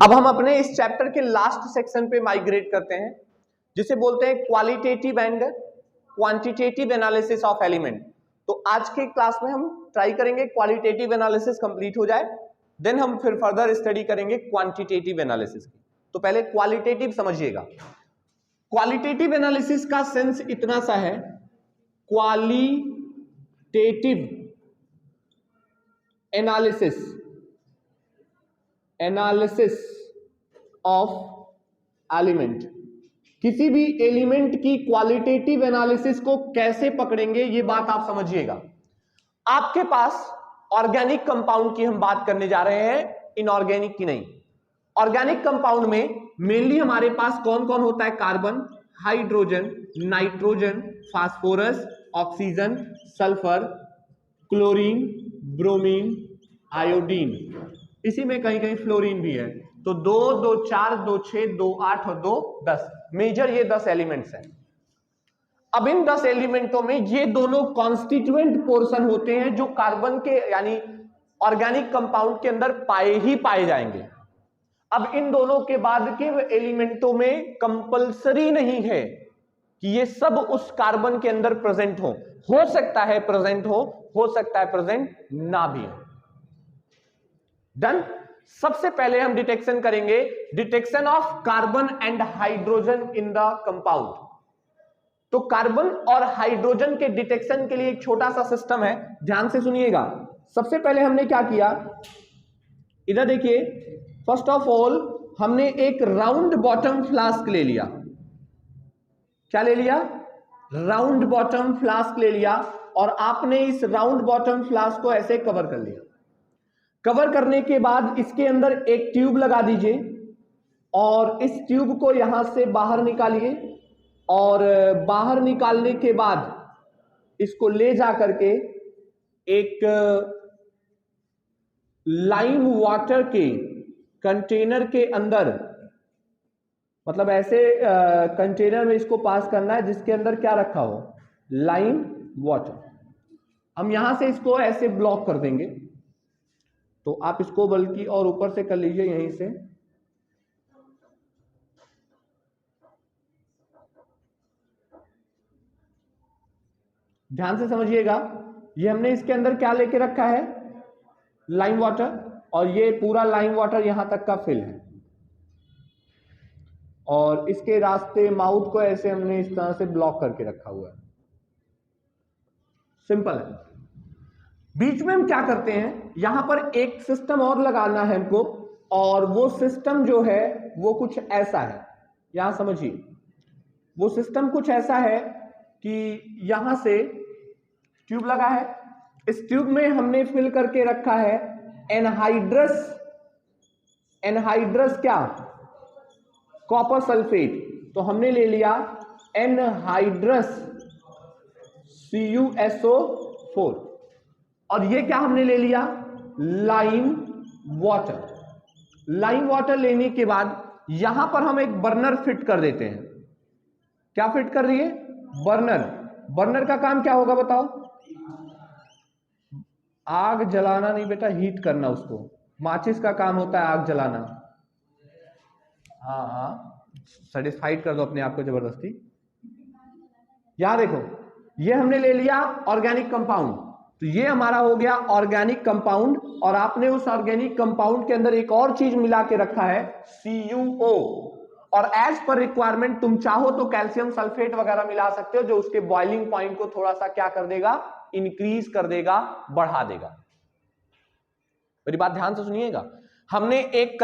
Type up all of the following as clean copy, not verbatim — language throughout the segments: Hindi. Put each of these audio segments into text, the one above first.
अब हम अपने इस चैप्टर के लास्ट सेक्शन पे माइग्रेट करते हैं, जिसे बोलते हैं qualitative and quantitative analysis of element. तो आज के क्लास में हम ट्राई करेंगे क्वालिटेटिव एनालिसिस कंप्लीट हो जाए, देन हम फिर फर्दर स्टडी करेंगे क्वांटिटेटिव एनालिसिस की। तो पहले क्वालिटेटिव समझिएगा। क्वालिटेटिव एनालिसिस का सेंस इतना सा है, क्वालिटेटिव एनालिसिस ऑफ एलिमेंट। किसी भी एलिमेंट की क्वालिटेटिव एनालिसिस को कैसे पकड़ेंगे, ये बात आप समझिएगा। आपके पास ऑर्गेनिक कंपाउंड की हम बात करने जा रहे हैं, इनऑर्गेनिक की नहीं। ऑर्गेनिक कंपाउंड में मेनली हमारे पास कौन कौन होता है? Carbon, hydrogen, nitrogen, phosphorus, oxygen, sulphur, chlorine, bromine, iodine, इसी में कहीं कहीं फ्लोरीन भी है। तो 2, 2, 4, 2, 6, 2, 8 और 2, 10 मेजर ये 10 एलिमेंट्स हैं। अब इन 10 एलिमेंटों में ये दोनों कॉन्स्टिट्यूएंट पोर्शन होते हैं जो कार्बन के यानी ऑर्गेनिक कंपाउंड के अंदर पाए जाएंगे। अब इन दोनों के बाद के एलिमेंटों में कंपलसरी नहीं है कि ये सब उस कार्बन के अंदर प्रेजेंट हो सकता है प्रेजेंट हो सकता है प्रेजेंट ना भी हो। डन। सबसे पहले हम डिटेक्शन करेंगे, detection of carbon and hydrogen in the compound. तो कार्बन और हाइड्रोजन के डिटेक्शन के लिए एक छोटा सा सिस्टम है, ध्यान से सुनिएगा। सबसे पहले हमने क्या किया, इधर देखिए, फर्स्ट ऑफ ऑल हमने एक राउंड बॉटम फ्लास्क ले लिया। क्या ले लिया? राउंड बॉटम फ्लास्क ले लिया, और आपने इस राउंड बॉटम फ्लास्क को ऐसे कवर कर लिया। कवर करने के बाद इसके अंदर एक ट्यूब लगा दीजिए, और इस ट्यूब को यहां से बाहर निकालिए, और बाहर निकालने के बाद इसको ले जा करके एक लाइम वाटर के कंटेनर के अंदर, मतलब ऐसे कंटेनर में इसको पास करना है जिसके अंदर क्या रखा हो? Lime water. हम यहां से इसको ऐसे ब्लॉक कर देंगे। तो आप इसको बल्कि और ऊपर से कर लीजिए, यहीं से। ध्यान से समझिएगा, ये हमने इसके अंदर क्या लेके रखा है? लाइम वाटर, और ये पूरा लाइम वाटर यहां तक का फिल है, और इसके रास्ते माउथ को ऐसे हमने इस तरह से ब्लॉक करके रखा हुआ है। सिंपल है। बीच में हम क्या करते हैं, यहां पर एक सिस्टम और लगाना है हमको, और वो सिस्टम जो है वो कुछ ऐसा है, यहां समझिए। वो सिस्टम कुछ ऐसा है कि यहां से ट्यूब लगा है, इस ट्यूब में हमने फिल करके रखा है एनहाइड्रस। एनहाइड्रस क्या? Copper sulphate. तो हमने ले लिया एनहाइड्रस CuSO4, और ये क्या हमने ले लिया? Lime water. लाइम वाटर लेने के बाद यहां पर हम एक बर्नर फिट कर देते हैं। क्या फिट कर दिए? बर्नर। बर्नर का काम क्या होगा बताओ? आग जलाना नहीं बेटा, हीट करना उसको। माचिस का काम होता है आग जलाना। हाँ हाँ, सेटिस्फाइड कर दो अपने आप को जबरदस्ती। यहां देखो, ये हमने ले लिया ऑर्गेनिक कंपाउंड। तो ये हमारा हो गया ऑर्गेनिक कंपाउंड, और आपने उस ऑर्गेनिक कंपाउंड के अंदर एक और चीज मिला के रखा है CuO, और एज पर रिक्वायरमेंट तुम चाहो तो कैल्शियम सल्फेट वगैरह मिला सकते हो, जो उसके बॉइलिंग पॉइंट को थोड़ा सा क्या कर देगा? इंक्रीज कर देगा, बढ़ा देगा। मेरी बात ध्यान से सुनिएगा। हमने एक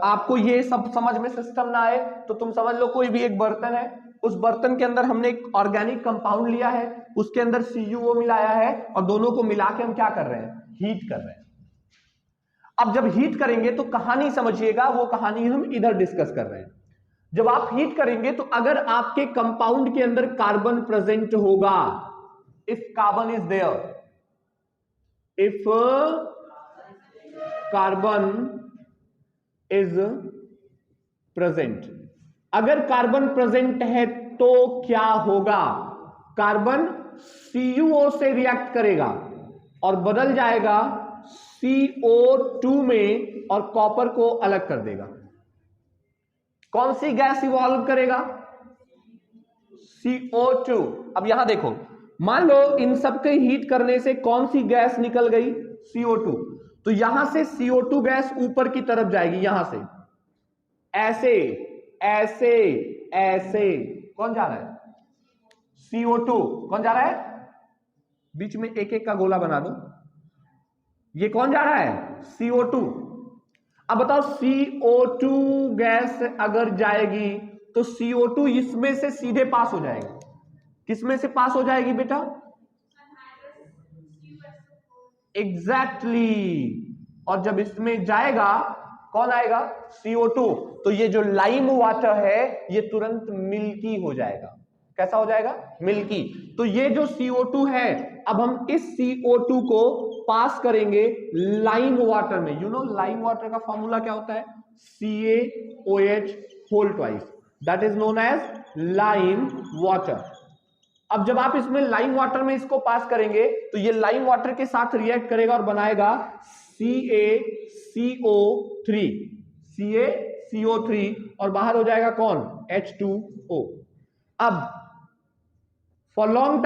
आपको ये सब समझ में सिस्टम ना आए तो तुम समझ लो कोई भी एक बर्तन है, उस बर्तन के अंदर हमने एक ऑर्गेनिक कंपाउंड लिया है, उसके अंदर CuO मिलाया है, और दोनों को मिला के हम क्या कर रहे हैं? हीट कर रहे हैं। अब जब हीट करेंगे तो कहानी समझिएगा, वो कहानी हम इधर डिस्कस कर रहे हैं। जब आप हीट करेंगे तो अगर आपके कंपाउंड के अंदर कार्बन प्रेजेंट होगा, if carbon is there, if carbon is present, अगर कार्बन प्रेजेंट है तो क्या होगा? कार्बन CuO से रिएक्ट करेगा और बदल जाएगा CO2 में और कॉपर को अलग कर देगा। कौन सी गैस इवॉल्व करेगा? CO2। अब यहां देखो, मान लो इन सबके हीट करने से कौन सी गैस निकल गई? CO2। तो यहां से CO2 गैस ऊपर की तरफ जाएगी, यहां से ऐसे ऐसे ऐसे। कौन जा रहा है? CO2। कौन जा रहा है? बीच में एक एक का गोला बना दो। ये कौन जा रहा है? CO2। अब बताओ, CO2 गैस अगर जाएगी तो CO2 इसमें से सीधे पास हो जाएगा। किसमें से पास हो जाएगी बेटा? एग्जैक्टली। और जब इसमें जाएगा कौन आएगा? CO2। तो ये जो लाइम वाटर है ये तुरंत मिल्की हो जाएगा। कैसा हो जाएगा? मिल्की। तो ये जो CO2 है, अब हम इस CO2 को पास करेंगे लाइम वाटर में। यू नो लाइम वाटर का फॉर्मूला क्या होता है? CaOH whole twice, that is known as lime water. अब जब आप इसमें लाइम वाटर में इसको पास करेंगे तो ये लाइम वाटर के साथ रिएक्ट करेगा और बनाएगा CaCO3 और बाहर हो जाएगा कौन? H2O। अब फॉर लॉन्ग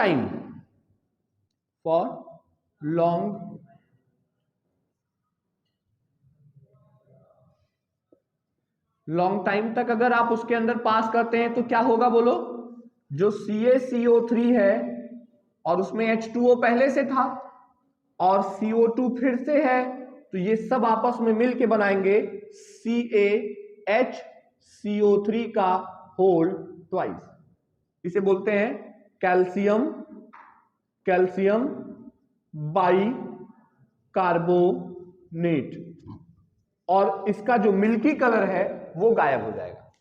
टाइम तक अगर आप उसके अंदर पास करते हैं तो क्या होगा बोलो? जो CaCO3 है और उसमें H2O पहले से था और CO2 फिर से है, तो ये सब आपस में मिलके बनाएंगे CaHCO3 का होल ट्वाइस। इसे बोलते हैं कैल्शियम बाइकार्बोनेट। और इसका जो मिल्की कलर है वो गायब हो जाएगा।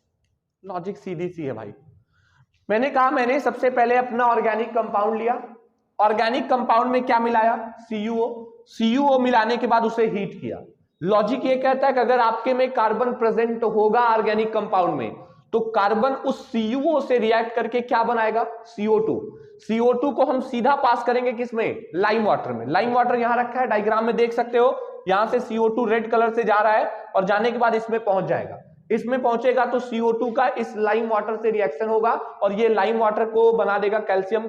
लॉजिक सीधी सी है भाई। मैंने कहा, मैंने सबसे पहले अपना ऑर्गेनिक कंपाउंड लिया। ऑर्गेनिक कंपाउंड में क्या मिलाया? CuO मिलाने के बाद उसे हीट किया। लॉजिक ये कहता है कि अगर आपके में कार्बन प्रेजेंट होगा ऑर्गेनिक कंपाउंड में, तो कार्बन उस CuO से रिएक्ट करके क्या बनाएगा? CO2 को हम सीधा पास करेंगे किसमें? लाइम वाटर में। लाइम वाटर यहां रखा है, डायग्राम में देख सकते हो। यहां से CO2 रेड कलर से जा रहा है और जाने के बाद इसमें पहुंच जाएगा। इसमें पहुंचेगा तो CO2 का इस लाइम वाटर से रिएक्शन होगा और ये लाइम वाटर को बना देगा कैल्शियम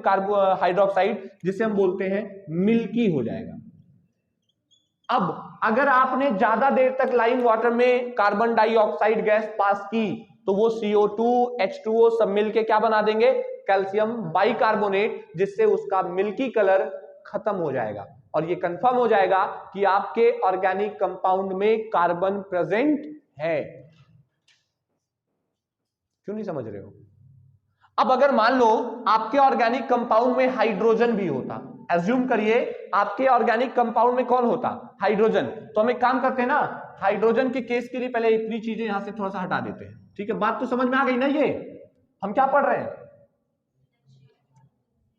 हाइड्रोक्साइड, जिसे हम बोलते हैं मिल्की हो जाएगा। अब अगर आपने ज्यादा देर तक लाइम वाटर में कार्बन डाइऑक्साइड गैस पास की तो वो CO2 H2O सब मिलके क्या बना देंगे? कैल्शियम बाइकार्बोनेट, जिससे उसका मिल्की कलर खत्म हो जाएगा और ये कंफर्म हो जाएगा कि आपके ऑर्गेनिक कंपाउंड में कार्बन प्रेजेंट है। क्यों नहीं समझ रहे हो? अब अगर मान लो आपके ऑर्गेनिक कंपाउंड में हाइड्रोजन भी होता, एज्यूम करिए आपके ऑर्गेनिक कंपाउंड में कौन होता? हाइड्रोजन। तो हम एक काम करते हैं ना, हाइड्रोजन के केस के लिए पहले इतनी चीजें यहां से थोड़ा सा हटा देते हैं। ठीक है, बात तो समझ में आ गई ना? ये हम क्या पढ़ रहे हैं?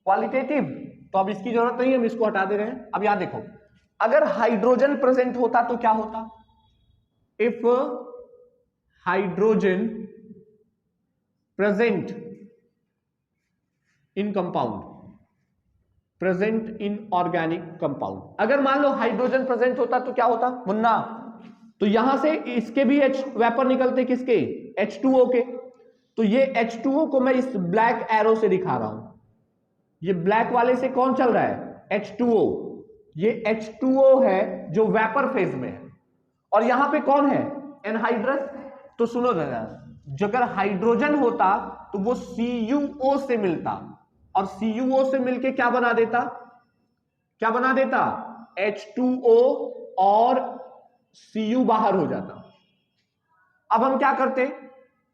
क्वालिटेटिव। तो अब इसकी जरूरत नहीं है, हम इसको हटा दे रहे हैं। अब यहां देखो, अगर हाइड्रोजन प्रेजेंट होता तो क्या होता? If hydrogen present in compound, present in organic compound, अगर मान लो हाइड्रोजन प्रेजेंट होता तो क्या होता मुन्ना? तो यहां से इसके भी वेपर निकलते, किसके? H2O के। तो ये H2O को मैं इस ब्लैक एरो से दिखा रहा हूं। ये ब्लैक वाले से कौन चल रहा है? H2O। ये H2O है जो वेपर फेज में है और यहां पे कौन है? एनहाइड्रस। तो सुनो जरा, अगर हाइड्रोजन होता तो वो CuO से मिलता और CuO से मिलके क्या बना देता? क्या बना देता? H2O और Cu बाहर हो जाता। अब हम क्या करते?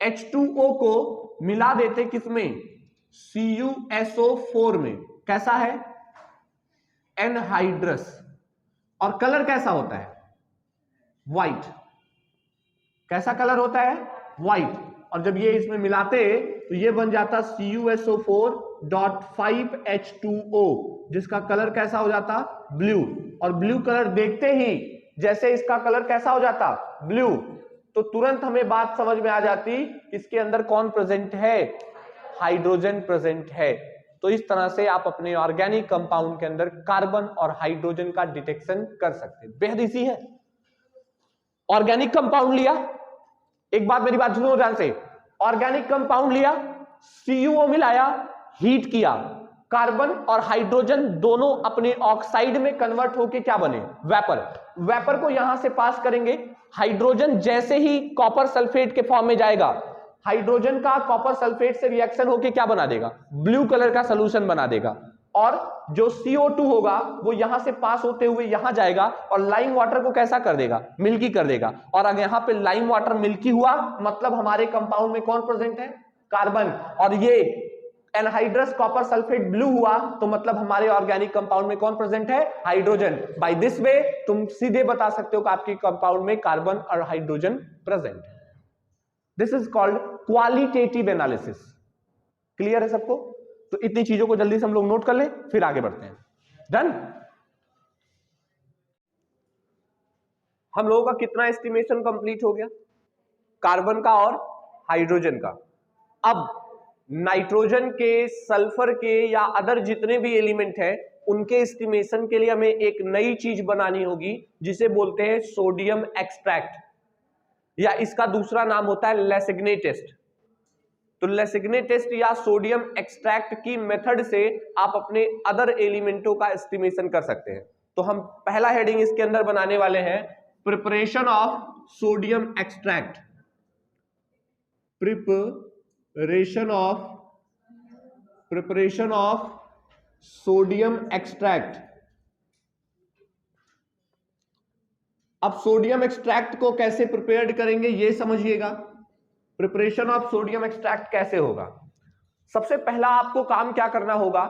H2O को मिला देते किसमें? CuSO4 में। कैसा है? एनहाइड्रस। और कलर कैसा होता है? व्हाइट। कैसा कलर होता है? व्हाइट। और जब ये इसमें मिलाते तो ये बन जाता CuSO4.5H2O, जिसका कलर कैसा हो जाता? ब्लू। और ब्लू कलर देखते ही जैसे इसका कलर कैसा हो जाता? ब्लू। तो तुरंत हमें बात समझ में आ जाती इसके अंदर कौन प्रेजेंट है? हाइड्रोजन प्रेजेंट है। तो इस तरह से आप अपने ऑर्गेनिक कंपाउंड के अंदर कार्बन और हाइड्रोजन का डिटेक्शन कर सकते हैं। बेहद इजी है। ऑर्गेनिक कंपाउंड लिया, एक बात मेरी बात सुनो ध्यान से, ऑर्गेनिक कंपाउंड लिया, CuO मिलाया, हीट किया, कार्बन और हाइड्रोजन दोनों अपने ऑक्साइड में कन्वर्ट होके क्या बने, वेपर। वेपर को यहां से पास करेंगे, हाइड्रोजन जैसे ही कॉपर सल्फेट के फॉर्म में जाएगा, हाइड्रोजन का कॉपर सल्फेट से रिएक्शन होके क्या बना देगा, ब्लू कलर का सोल्यूशन बना देगा, और जो CO2 होगा वो यहां से पास होते हुए यहां जाएगा और लाइम वाटर को कैसा कर देगा, मिल्की कर देगा। और अगर यहां पे लाइम वाटर मिल्की हुआ मतलब हमारे कंपाउंड में कौन प्रेजेंट है, कार्बन, और ये एनहाइड्रस कॉपर सल्फेट ब्लू हुआ तो मतलब हमारे ऑर्गेनिक कंपाउंड में कौन प्रेजेंट है, हाइड्रोजन। बाय दिस वे तुम सीधे बता सकते हो कि आपके कंपाउंड में कार्बन और हाइड्रोजन प्रेजेंट है। This is called qualitative analysis. Clear है सबको? तो इतनी चीजों को जल्दी से हम लोग नोट कर लें, फिर आगे बढ़ते हैं। डन? हम लोगों का कितना एस्टिमेशन कंप्लीट हो गया, कार्बन का और हाइड्रोजन का। अब नाइट्रोजन के, सल्फर के या अदर जितने भी एलिमेंट हैं उनके एस्टिमेशन के लिए हमें एक नई चीज बनानी होगी जिसे बोलते हैं सोडियम एक्सट्रैक्ट, या इसका दूसरा नाम होता है लेसिग्ने टेस्ट। तो लेसिग्ने टेस्ट या सोडियम एक्सट्रैक्ट की मेथड से आप अपने अदर एलिमेंटों का एस्टिमेशन कर सकते हैं। तो हम पहला हेडिंग इसके अंदर बनाने वाले हैं, preparation of sodium extract. Preparation of sodium extract. अब सोडियम एक्सट्रैक्ट को कैसे प्रिपेयर करेंगे ये समझिएगा। प्रिपरेशन ऑफ सोडियम एक्सट्रैक्ट कैसे होगा? सबसे पहला आपको काम क्या करना होगा,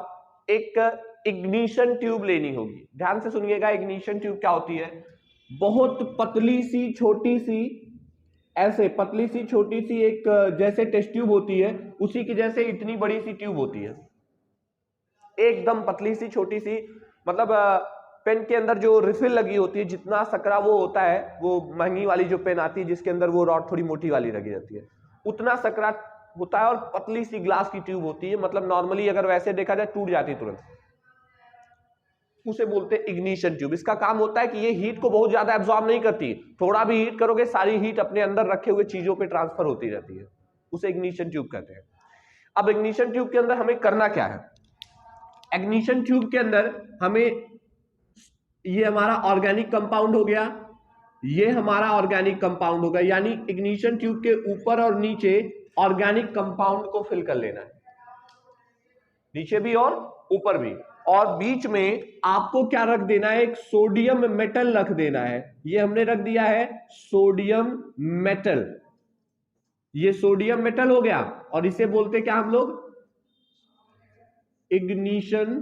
एक इग्निशन ट्यूब लेनी होगी। ध्यान से सुनिएगा, इग्निशन ट्यूब क्या होती है, बहुत पतली सी छोटी सी, ऐसे पतली सी छोटी सी एक जैसे टेस्ट ट्यूब होती है उसी की जैसे इतनी बड़ी सी ट्यूब होती है, एकदम पतली सी छोटी सी, मतलब पेन के अंदर जो रिफिल लगी होती है जितना सकरा वो होता है, वो महंगी वाली जो पेन आती है जिसके अंदर वो रॉड थोड़ी मोटी वाली लगी रहती है, उतना सकरा होता है और पतली सी ग्लास की ट्यूब होती है, मतलब नॉर्मली अगर वैसे देखा जाए टूट जाती है तुरंत, उसे बोलते हैं इग्निशन ट्यूब। इसका काम होता है कि ये हीट को बहुत ज्यादा एब्जॉर्ब नहीं करती, थोड़ा भी हीट करोगे सारी हीट अपने अंदर रखे हुए चीजों पे ट्रांसफर होती रहती है, उसे इग्निशन ट्यूब कहते हैं। अब इग्निशन ट्यूब के अंदर हमें करना क्या है, इग्निशन ट्यूब के अंदर हमें, ये हमारा ऑर्गेनिक कंपाउंड हो गया, ये हमारा ऑर्गेनिक कंपाउंड होगा, यानी इग्निशन ट्यूब के ऊपर और नीचे ऑर्गेनिक कंपाउंड को फिल कर लेना है, नीचे भी और ऊपर भी, और बीच में आपको क्या रख देना है, एक सोडियम मेटल रख देना है। ये हमने रख दिया है सोडियम मेटल, ये सोडियम मेटल हो गया, और इसे बोलते क्या हम लोग, इग्निशन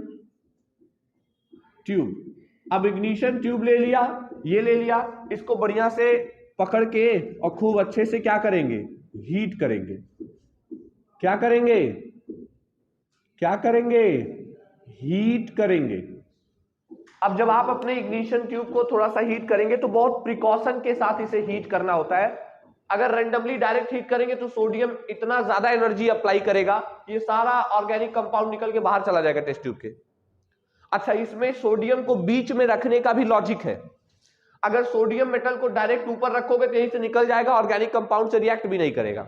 ट्यूब। अब इग्निशन ट्यूब ले लिया, ये ले लिया, इसको बढ़िया से पकड़ के और खूब अच्छे से क्या करेंगे, हीट करेंगे। क्या करेंगे, क्या करेंगे, हीट करेंगे। अब जब आप अपने इग्निशन ट्यूब को थोड़ा सा हीट करेंगे तो बहुत प्रिकॉशन के साथ इसे हीट करना होता है। अगर रेंडमली डायरेक्ट हीट करेंगे तो सोडियम इतना ज्यादा एनर्जी अप्लाई करेगा, ये सारा ऑर्गेनिक कंपाउंड निकल के बाहर चला जाएगा टेस्ट ट्यूब के। अच्छा, इसमें सोडियम को बीच में रखने का भी लॉजिक है। अगर सोडियम मेटल को डायरेक्ट ऊपर रखोगे तो यहीं से निकल जाएगा, ऑर्गेनिक कंपाउंड से रिएक्ट भी नहीं करेगा।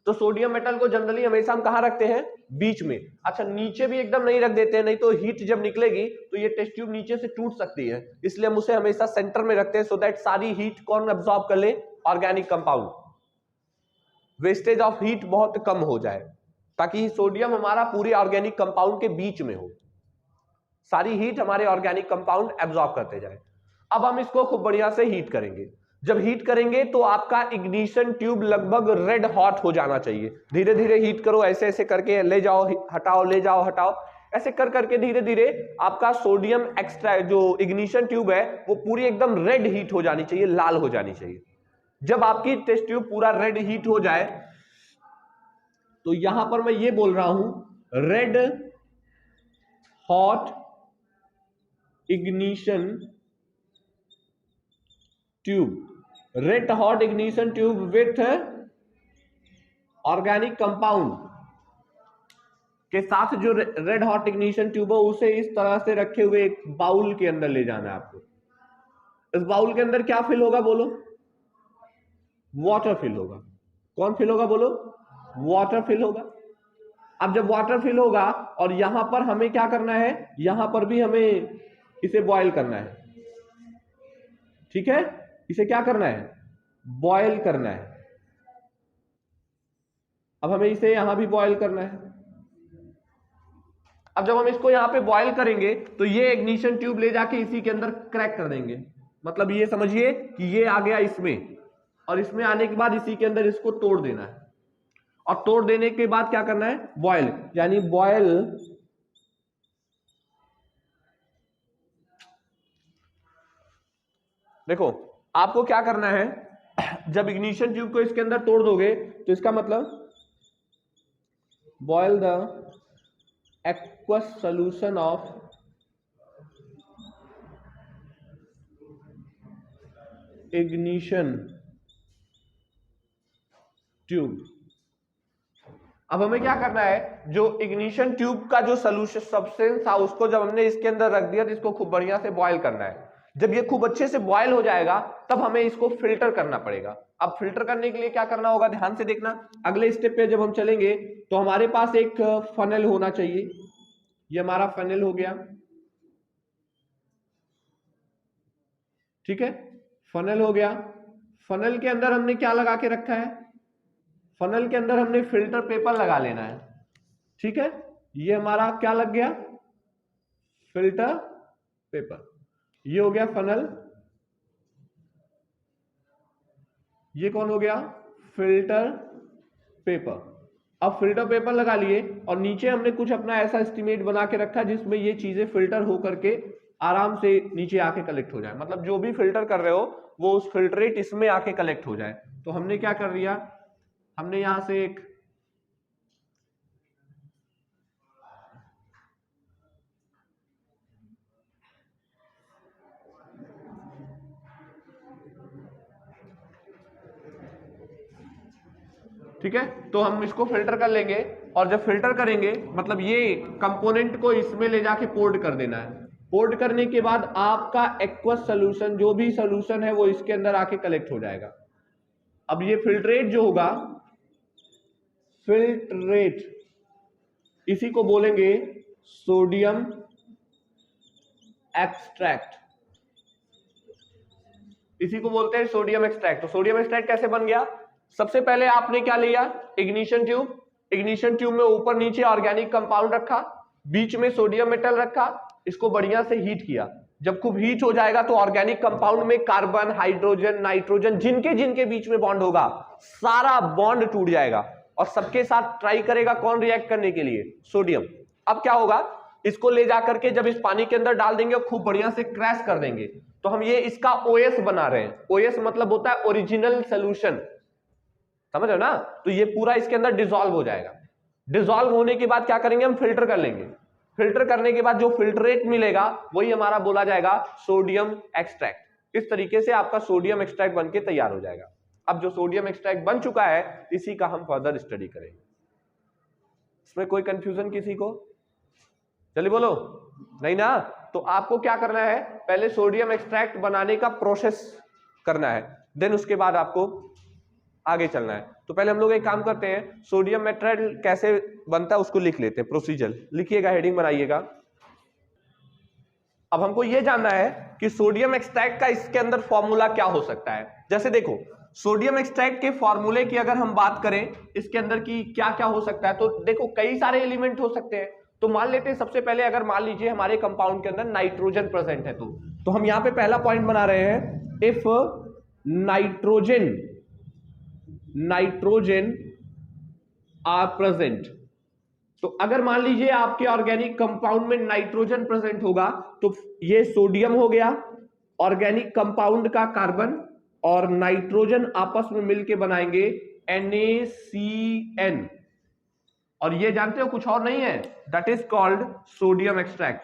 तो सोडियम मेटल को जनरली हमेशा हम कहां रखते हैं, बीच में। अच्छा, नीचे भी एकदम नहीं रख देते हैं, नहीं तो हीट जब निकलेगी तो ये टेस्ट ट्यूब नीचे से टूट सकती है, इसलिए हम उसे हमेशा सेंटर में रखते हैं, सो दैट सारी हीट कौन अब्सॉर्ब कर ले, organic compound, wastage of heat बहुत कम हो जाए, ताकि सोडियम हमारा पूरे ऑर्गेनिक कंपाउंड के बीच में हो, सारी हीट हमारे ऑर्गेनिक कंपाउंड एब्सॉर्ब करते जाए। अब हम इसको खूब बढ़िया से हीट करेंगे। जब हीट करेंगे तो आपका इग्निशन ट्यूब लगभग रेड हॉट हो जाना चाहिए। धीरे धीरे हीट करो, ऐसे ऐसे करके ले जाओ हटाओ, ले जाओ हटाओ, ऐसे कर करके धीरे धीरे आपका सोडियम एक्सट्रैक्ट जो इग्निशन ट्यूब है वो पूरी एकदम रेड हीट हो जानी चाहिए, लाल हो जानी चाहिए। जब आपकी टेस्ट ट्यूब पूरा रेड हीट हो जाए तो यहां पर मैं ये बोल रहा हूं, red hot ignition tube, red hot ignition tube with organic compound, के साथ जो रेड हॉट इग्निशन ट्यूब है उसे इस तरह से रखे हुए एक बाउल के अंदर ले जाना है आपको। इस बाउल के अंदर क्या फिल होगा बोलो? वाटर फिल होगा। कौन फिल होगा बोलो? वाटर फिल होगा। अब जब वाटर फिल होगा और यहां पर हमें क्या करना है, यहां पर भी हमें इसे बॉयल करना है, ठीक है? इसे क्या करना है? बॉयल करना है। अब हमें इसे यहां भी बॉयल करना है। अब जब हम इसको यहां पे बॉयल करेंगे तो ये इग्निशन ट्यूब ले जाके इसी के अंदर क्रैक कर देंगे। मतलब ये समझिए कि ये आ गया इसमें, और इसमें आने के बाद इसी के अंदर इसको तोड़ देना है, और तोड़ देने के बाद क्या करना है? बॉयल, यानी बॉयल देखो आपको क्या करना है, जब इग्निशन ट्यूब को इसके अंदर तोड़ दोगे तो इसका मतलब boil the aqueous solution of ignition tube. अब हमें क्या करना है, जो इग्निशन ट्यूब का जो सोल्यूशन सब्सटेंस था उसको जब हमने इसके अंदर रख दिया तो इसको खूब बढ़िया से बॉयल करना है। जब ये खूब अच्छे से बॉयल हो जाएगा तब हमें इसको फिल्टर करना पड़ेगा। अब फिल्टर करने के लिए क्या करना होगा, ध्यान से देखना। अगले स्टेप पे जब हम चलेंगे तो हमारे पास एक फनल होना चाहिए। ये हमारा फनल हो गया, ठीक है? फनल हो गया। फनल के अंदर हमने क्या लगा के रखा है? फनल के अंदर हमने फिल्टर पेपर लगा लेना है, ठीक है? ये हमारा क्या लग गया? Filter paper. ये हो गया फनल। ये कौन हो गया? Filter paper. अब फिल्टर पेपर लगा लिए और नीचे हमने कुछ अपना ऐसा एस्टिमेट बना के रखा जिसमें ये चीजें फिल्टर हो करके आराम से नीचे आके कलेक्ट हो जाए। मतलब जो भी फिल्टर कर रहे हो वो उस फिल्ट्रेट इसमें आके कलेक्ट हो जाए। तो हमने क्या कर दिया, हमने यहां से एक ठीक है, तो हम इसको फिल्टर कर लेंगे, और जब फिल्टर करेंगे मतलब ये कंपोनेंट को इसमें ले जाके पोर्ट कर देना है। पोर्ट करने के बाद आपका एक्वस सोल्यूशन, जो भी सोल्यूशन है वो इसके अंदर आके कलेक्ट हो जाएगा। अब ये फिल्ट्रेट जो होगा, फिल्ट्रेट, इसी को बोलेंगे सोडियम एक्सट्रैक्ट। इसी को बोलते हैं सोडियम एक्सट्रैक्ट। तो सोडियम एक्सट्रैक्ट कैसे बन गया? सबसे पहले आपने क्या लिया? Ignition tube. इग्निशन ट्यूब में ऊपर नीचे ऑर्गेनिक कंपाउंड रखा, बीच में सोडियम मेटल रखा, इसको बढ़िया से हीट किया। जब खूब हीट हो जाएगा तो ऑर्गेनिक कंपाउंड में कार्बन, हाइड्रोजन, नाइट्रोजन जिनके जिनके बीच में बॉन्ड होगा सारा बॉन्ड टूट जाएगा, और सबके साथ ट्राई करेगा कौन रिएक्ट करने के लिए? सोडियम। अब क्या होगा, इसको ले जाकर के जब इस पानी के अंदर डाल देंगे और खूब बढ़िया से क्रैश कर देंगे तो हम ये इसका OS बना रहे हैं। OS मतलब होता है ओरिजिनल सोल्यूशन, समझ रहे हो ना? तो ये पूरा इसके अंदर डिसॉल्व हो जाएगा। डिसॉल्व होने के बाद क्या करेंगे, हम फिल्टर कर लेंगे। फिल्टर करने के बाद जो फिल्ट्रेट मिलेगा वही हमारा बोला जाएगा सोडियम एक्सट्रैक्ट। इस तरीके से आपका सोडियम एक्सट्रैक्ट बनके तैयार हो जाएगा। अब जो सोडियम एक्सट्रैक्ट बन चुका है इसी का हम फर्दर स्टडी करेंगे। इसमें कोई कंफ्यूजन किसी को? चलिए बोलो, नहीं ना? तो आपको क्या करना है, पहले सोडियम एक्सट्रैक्ट बनाने का प्रोसेस करना है, देन उसके बाद आपको आगे चलना है। तो पहले हम लोग एक काम करते हैं, सोडियम मेट्राइड कैसे बनता है उसको लिख लेते हैं। प्रोसीजर लिखिएगा, हेडिंग बनाइएगा। अब हमको यह जानना है कि सोडियम एक्सट्रैक्ट का इसके अंदर फॉर्मूला क्या हो सकता है। जैसे देखो, सोडियम एक्सट्रैक्ट के फॉर्मूले की अगर हम बात करें इसके अंदर की क्या क्या हो सकता है, तो देखो कई सारे एलिमेंट हो सकते हैं। तो मान लेते हैं सबसे पहले, अगर मान लीजिए हमारे कंपाउंड के अंदर नाइट्रोजन प्रेजेंट है तो हम यहां पे पहला पॉइंट बना रहे हैं, इफ नाइट्रोजन आर प्रेजेंट। तो अगर मान लीजिए आपके ऑर्गेनिक कंपाउंड में नाइट्रोजन प्रेजेंट होगा तो ये सोडियम हो गया, ऑर्गेनिक कंपाउंड का कार्बन और नाइट्रोजन आपस में मिलके बनाएंगे NaCN, और ये जानते हो कुछ और नहीं है, that is called sodium extract.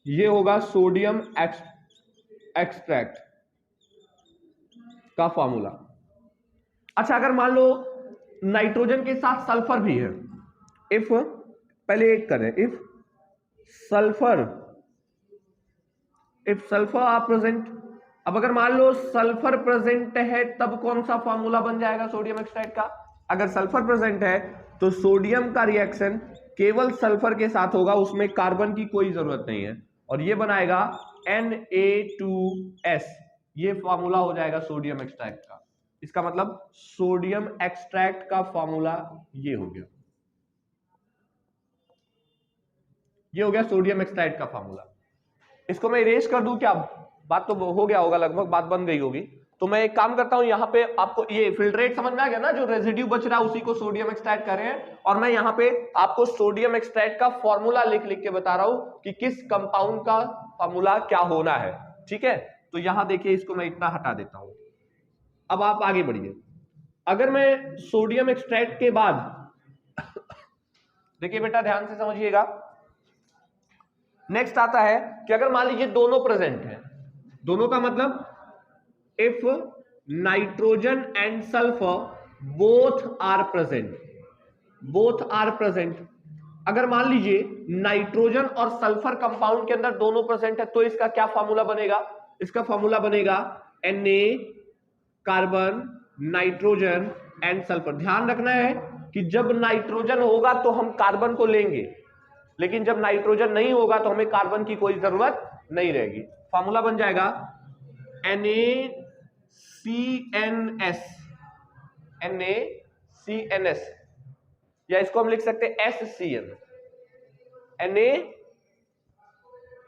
ये होगा सोडियम एक्सट्रैक्ट का फॉर्मूला। अच्छा, अगर मान लो नाइट्रोजन के साथ सल्फर भी है, इफ पहले एक करें, इफ सल्फर आर प्रेजेंट। अब अगर मान लो सल्फर प्रेजेंट है तब कौन सा फॉर्मूला बन जाएगा सोडियम एक्सट्रैक्ट का? अगर सल्फर प्रेजेंट है तो सोडियम का रिएक्शन केवल सल्फर के साथ होगा, उसमें कार्बन की कोई जरूरत नहीं है, और ये बनाएगा Na2S। ये फॉर्मूला हो जाएगा सोडियम एक्सट्रैक्ट का। इसका मतलब सोडियम एक्सट्रैक्ट का फॉर्मूला ये हो गया, ये हो गया सोडियम एक्सट्रैक्ट का फॉर्मूला। इसको मैं इरेज कर दूं क्या? बात तो हो गया होगा, लगभग बात बन गई होगी। तो मैं एक काम करता हूं, यहाँ पे आपको ये फिल्ट्रेट समझ में आ गया ना, जो रेजिड्यू बच रहा है उसी को सोडियम एक्सट्रैक्ट कर रहे हैं, और मैं यहाँ पे आपको सोडियम एक्सट्रैक्ट का फॉर्मूला लिख लिख के बता रहा हूं कि किस कंपाउंड का फॉर्मूला क्या होना है। ठीक है, तो यहां देखिए, इसको मैं इतना हटा देता हूं। अब आप आगे बढ़िए। अगर मैं सोडियम एक्सट्रैक्ट के बाद देखिए बेटा ध्यान से समझिएगा, नेक्स्ट आता है कि अगर मान लीजिए दोनों प्रेजेंट है, दोनों का मतलब if nitrogen and sulphur both are present, अगर मान लीजिए नाइट्रोजन और सल्फर कंपाउंड के अंदर दोनों प्रेजेंट है, तो इसका क्या फॉर्मूला बनेगा? इसका फॉर्मूला बनेगा Na carbon nitrogen and sulphur. ध्यान रखना है कि जब नाइट्रोजन होगा तो हम कार्बन को लेंगे, लेकिन जब नाइट्रोजन नहीं होगा तो हमें कार्बन की कोई जरूरत नहीं रहेगी। फॉर्मूला बन जाएगा NaCNS, या इसको हम लिख सकते हैं SCN,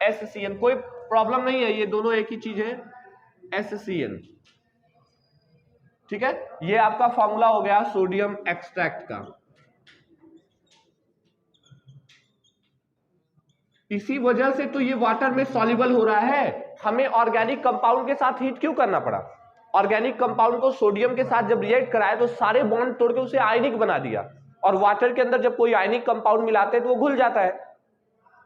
NaSCN, कोई प्रॉब्लम नहीं है, ये दोनों एक ही चीज है, SCN। ठीक है, ये आपका फॉर्मूला हो गया सोडियम एक्सट्रैक्ट का। इसी वजह से तो ये वाटर में सॉल्युबल हो रहा है। हमें ऑर्गेनिक कंपाउंड के साथ हीट क्यों करना पड़ा? ऑर्गेनिक कंपाउंड को सोडियम के साथ जब रिएक्ट कराया तो सारे बॉन्ड तोड़ के उसे आयनिक बना दिया, और वाटर के अंदर जब कोई आयनिक कंपाउंड मिलाते हैं तो वो घुल जाता है।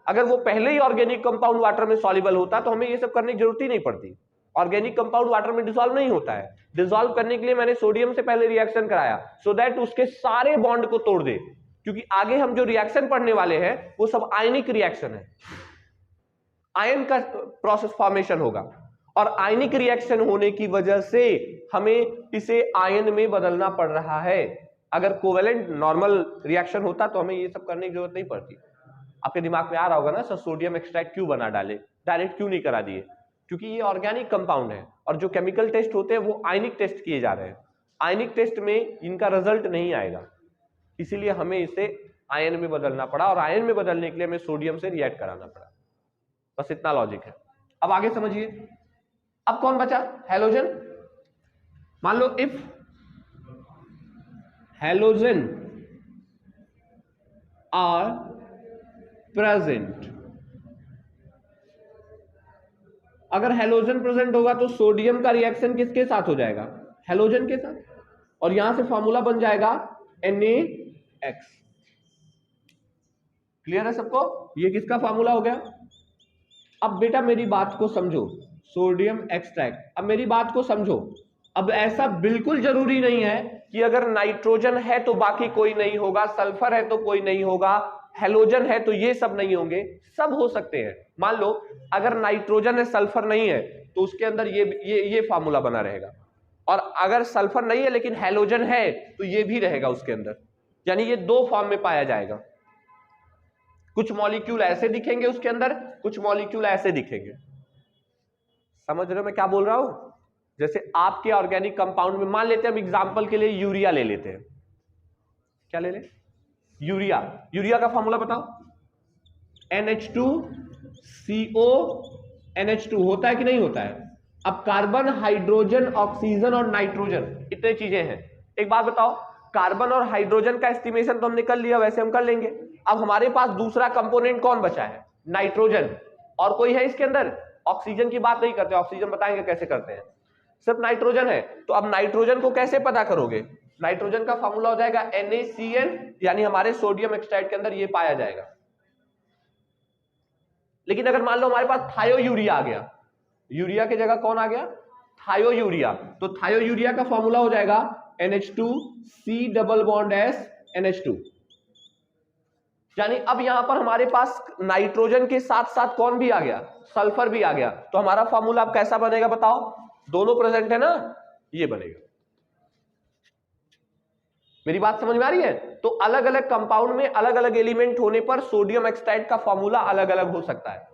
अगर वो पहले ही ऑर्गेनिक कंपाउंड वाटर में सॉल्युबल होता तो हमें ये सब करने की जरूरत ही नहीं पड़ती। ऑर्गेनिक कंपाउंड वाटर में डिसॉल्व नहीं होता है, डिसॉल्व करने के लिए मैंने सोडियम से पहले रिएक्शन कराया सो दैट उसके सारे बॉन्ड को तोड़ दे, क्योंकि आगे हम जो रिएक्शन पढ़ने वाले हैं वो सब आयनिक रिएक्शन है, आयन का प्रोसेस फॉर्मेशन होगा, और आयनिक रिएक्शन होने की वजह से हमें इसे आयन में बदलना पड़ रहा है। अगर कोवेलेंट नॉर्मल रिएक्शन होता तो हमें ये सब करने की जरूरत नहीं पड़ती। आपके दिमाग में आ रहा होगा ना सर, सोडियम एक्सट्रैक्ट क्यों बना डाले, डायरेक्ट क्यों नहीं करा दिए? क्योंकि ये ऑर्गेनिक कंपाउंड है, और जो केमिकल टेस्ट होते हैं वो आयनिक टेस्ट किए जा रहे हैं। आयनिक टेस्ट में इनका रिजल्ट नहीं आएगा, इसीलिए हमें इसे आयन में बदलना पड़ा, और आयन में बदलने के लिए हमें सोडियम से रिएक्ट कराना पड़ा। बस इतना लॉजिक है। अब आगे समझिए। अब कौन बचा? हैलोजन। मान लो इफ हैलोजन आर प्रेजेंट, अगर हैलोजन प्रेजेंट होगा तो सोडियम का रिएक्शन किसके साथ हो जाएगा? हैलोजन के साथ, और यहां से फॉर्मूला बन जाएगा NaX। क्लियर है सबको? ये किसका फॉर्मूला हो गया? अब बेटा मेरी बात को समझो, सोडियम एक्सट्रैक्ट, अब मेरी बात को समझो। अब ऐसा बिल्कुल जरूरी नहीं है कि अगर नाइट्रोजन है तो बाकी कोई नहीं होगा, सल्फर है तो कोई नहीं होगा, हैलोजन है तो ये सब नहीं होंगे, सब हो सकते हैं। मान लो अगर नाइट्रोजन है सल्फर नहीं है तो उसके अंदर ये फॉर्मूला बना रहेगा, और अगर सल्फर नहीं है लेकिन हैलोजन है तो ये भी रहेगा उसके अंदर, यानी ये दो फॉर्म में पाया जाएगा। कुछ मॉलिक्यूल ऐसे दिखेंगे उसके अंदर, कुछ मॉलिक्यूल ऐसे दिखेंगे। समझ रहे हो मैं क्या बोल रहा हूं? जैसे आपके ऑर्गेनिक कंपाउंड में मान लेते हैं, हम एग्जांपल के लिए यूरिया ले लेते हैं। क्या ले ले? यूरिया। यूरिया का फॉर्मूला बताओ। NH2CO NH2 होता है कि नहीं होता है? अब कार्बन, हाइड्रोजन, ऑक्सीजन और नाइट्रोजन, इतने चीजें हैं। एक बात बताओ, कार्बन और हाइड्रोजन का एस्टिमेशन तो हमने कर लिया, वैसे हम कर लेंगे। अब हमारे पास दूसरा कंपोनेंट कौन बचा है? नाइट्रोजन। और कोई है इसके अंदर? ऑक्सीजन की बात नहीं करते, ऑक्सीजन बताएंगे कैसे करते हैं, सिर्फ नाइट्रोजन है। तो अब नाइट्रोजन को कैसे पता करोगे? नाइट्रोजन का फॉर्मूला हो जाएगा NaCN, यानी हमारे सोडियम एक्सट्रैक्ट के अंदर ये पाया जाएगा। लेकिन अगर मान लो हमारे पास थायोयूरिया आ गया, यूरिया की जगह कौन आ गया? थायोयूरिया। तो थायोयूरिया का फॉर्मूला हो जाएगा NH2C double bond S NH2। यानी अब यहां पर हमारे पास नाइट्रोजन के साथ साथ कौन भी आ गया, सल्फर भी आ गया, तो हमारा फॉर्मूला अब कैसा बनेगा बताओ, दोनों प्रेजेंट है ना, ये बनेगा। मेरी बात समझ में आ रही है? तो अलग अलग कंपाउंड में अलग अलग एलिमेंट होने पर सोडियम एक्सट्रैक्ट का फॉर्मूला अलग अलग हो सकता है,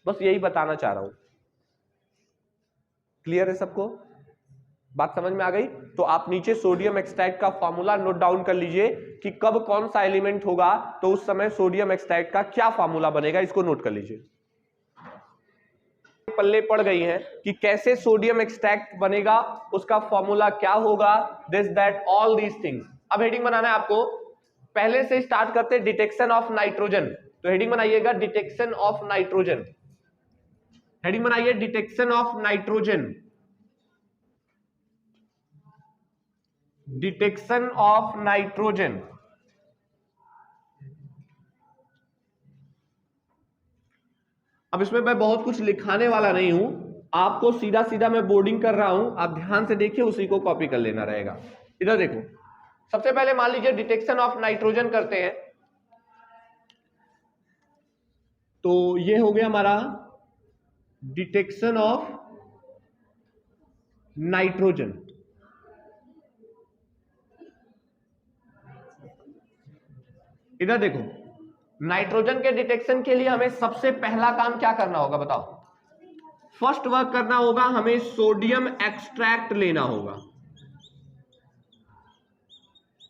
बस यही बताना चाह रहा हूं। क्लियर है सबको? बात समझ में आ गई? तो आप नीचे सोडियम एक्सट्रैक्ट का फॉर्मूला नोट डाउन कर लीजिए कि कब कौन सा एलिमेंट होगा तो उस समय सोडियम एक्सट्रैक्ट का क्या फॉर्मूला बनेगा, इसको नोट कर लीजिए। पल्ले पड़ गई हैं कि कैसे सोडियम एक्सट्रैक्ट बनेगा, उसका फॉर्मूला क्या होगा, this that all these things. अब हेडिंग बनाना है आपको, पहले से स्टार्ट करते हैं डिटेक्शन ऑफ नाइट्रोजन। तो हेडिंग बनाइएगा डिटेक्शन ऑफ नाइट्रोजन, हेडिंग बनाइए detection of nitrogen, detection of nitrogen. अब इसमें मैं बहुत कुछ लिखाने वाला नहीं हूं, आपको सीधा सीधा मैं बोर्डिंग कर रहा हूं, आप ध्यान से देखिए, उसी को कॉपी कर लेना रहेगा। इधर देखो, सबसे पहले मान लीजिए डिटेक्शन ऑफ नाइट्रोजन करते हैं, तो ये हो गया हमारा डिटेक्शन ऑफ नाइट्रोजन। इधर देखो, नाइट्रोजन के डिटेक्शन के लिए हमें सबसे पहला काम क्या करना होगा बताओ? फर्स्ट वर्क करना होगा, हमें सोडियम एक्सट्रैक्ट लेना होगा।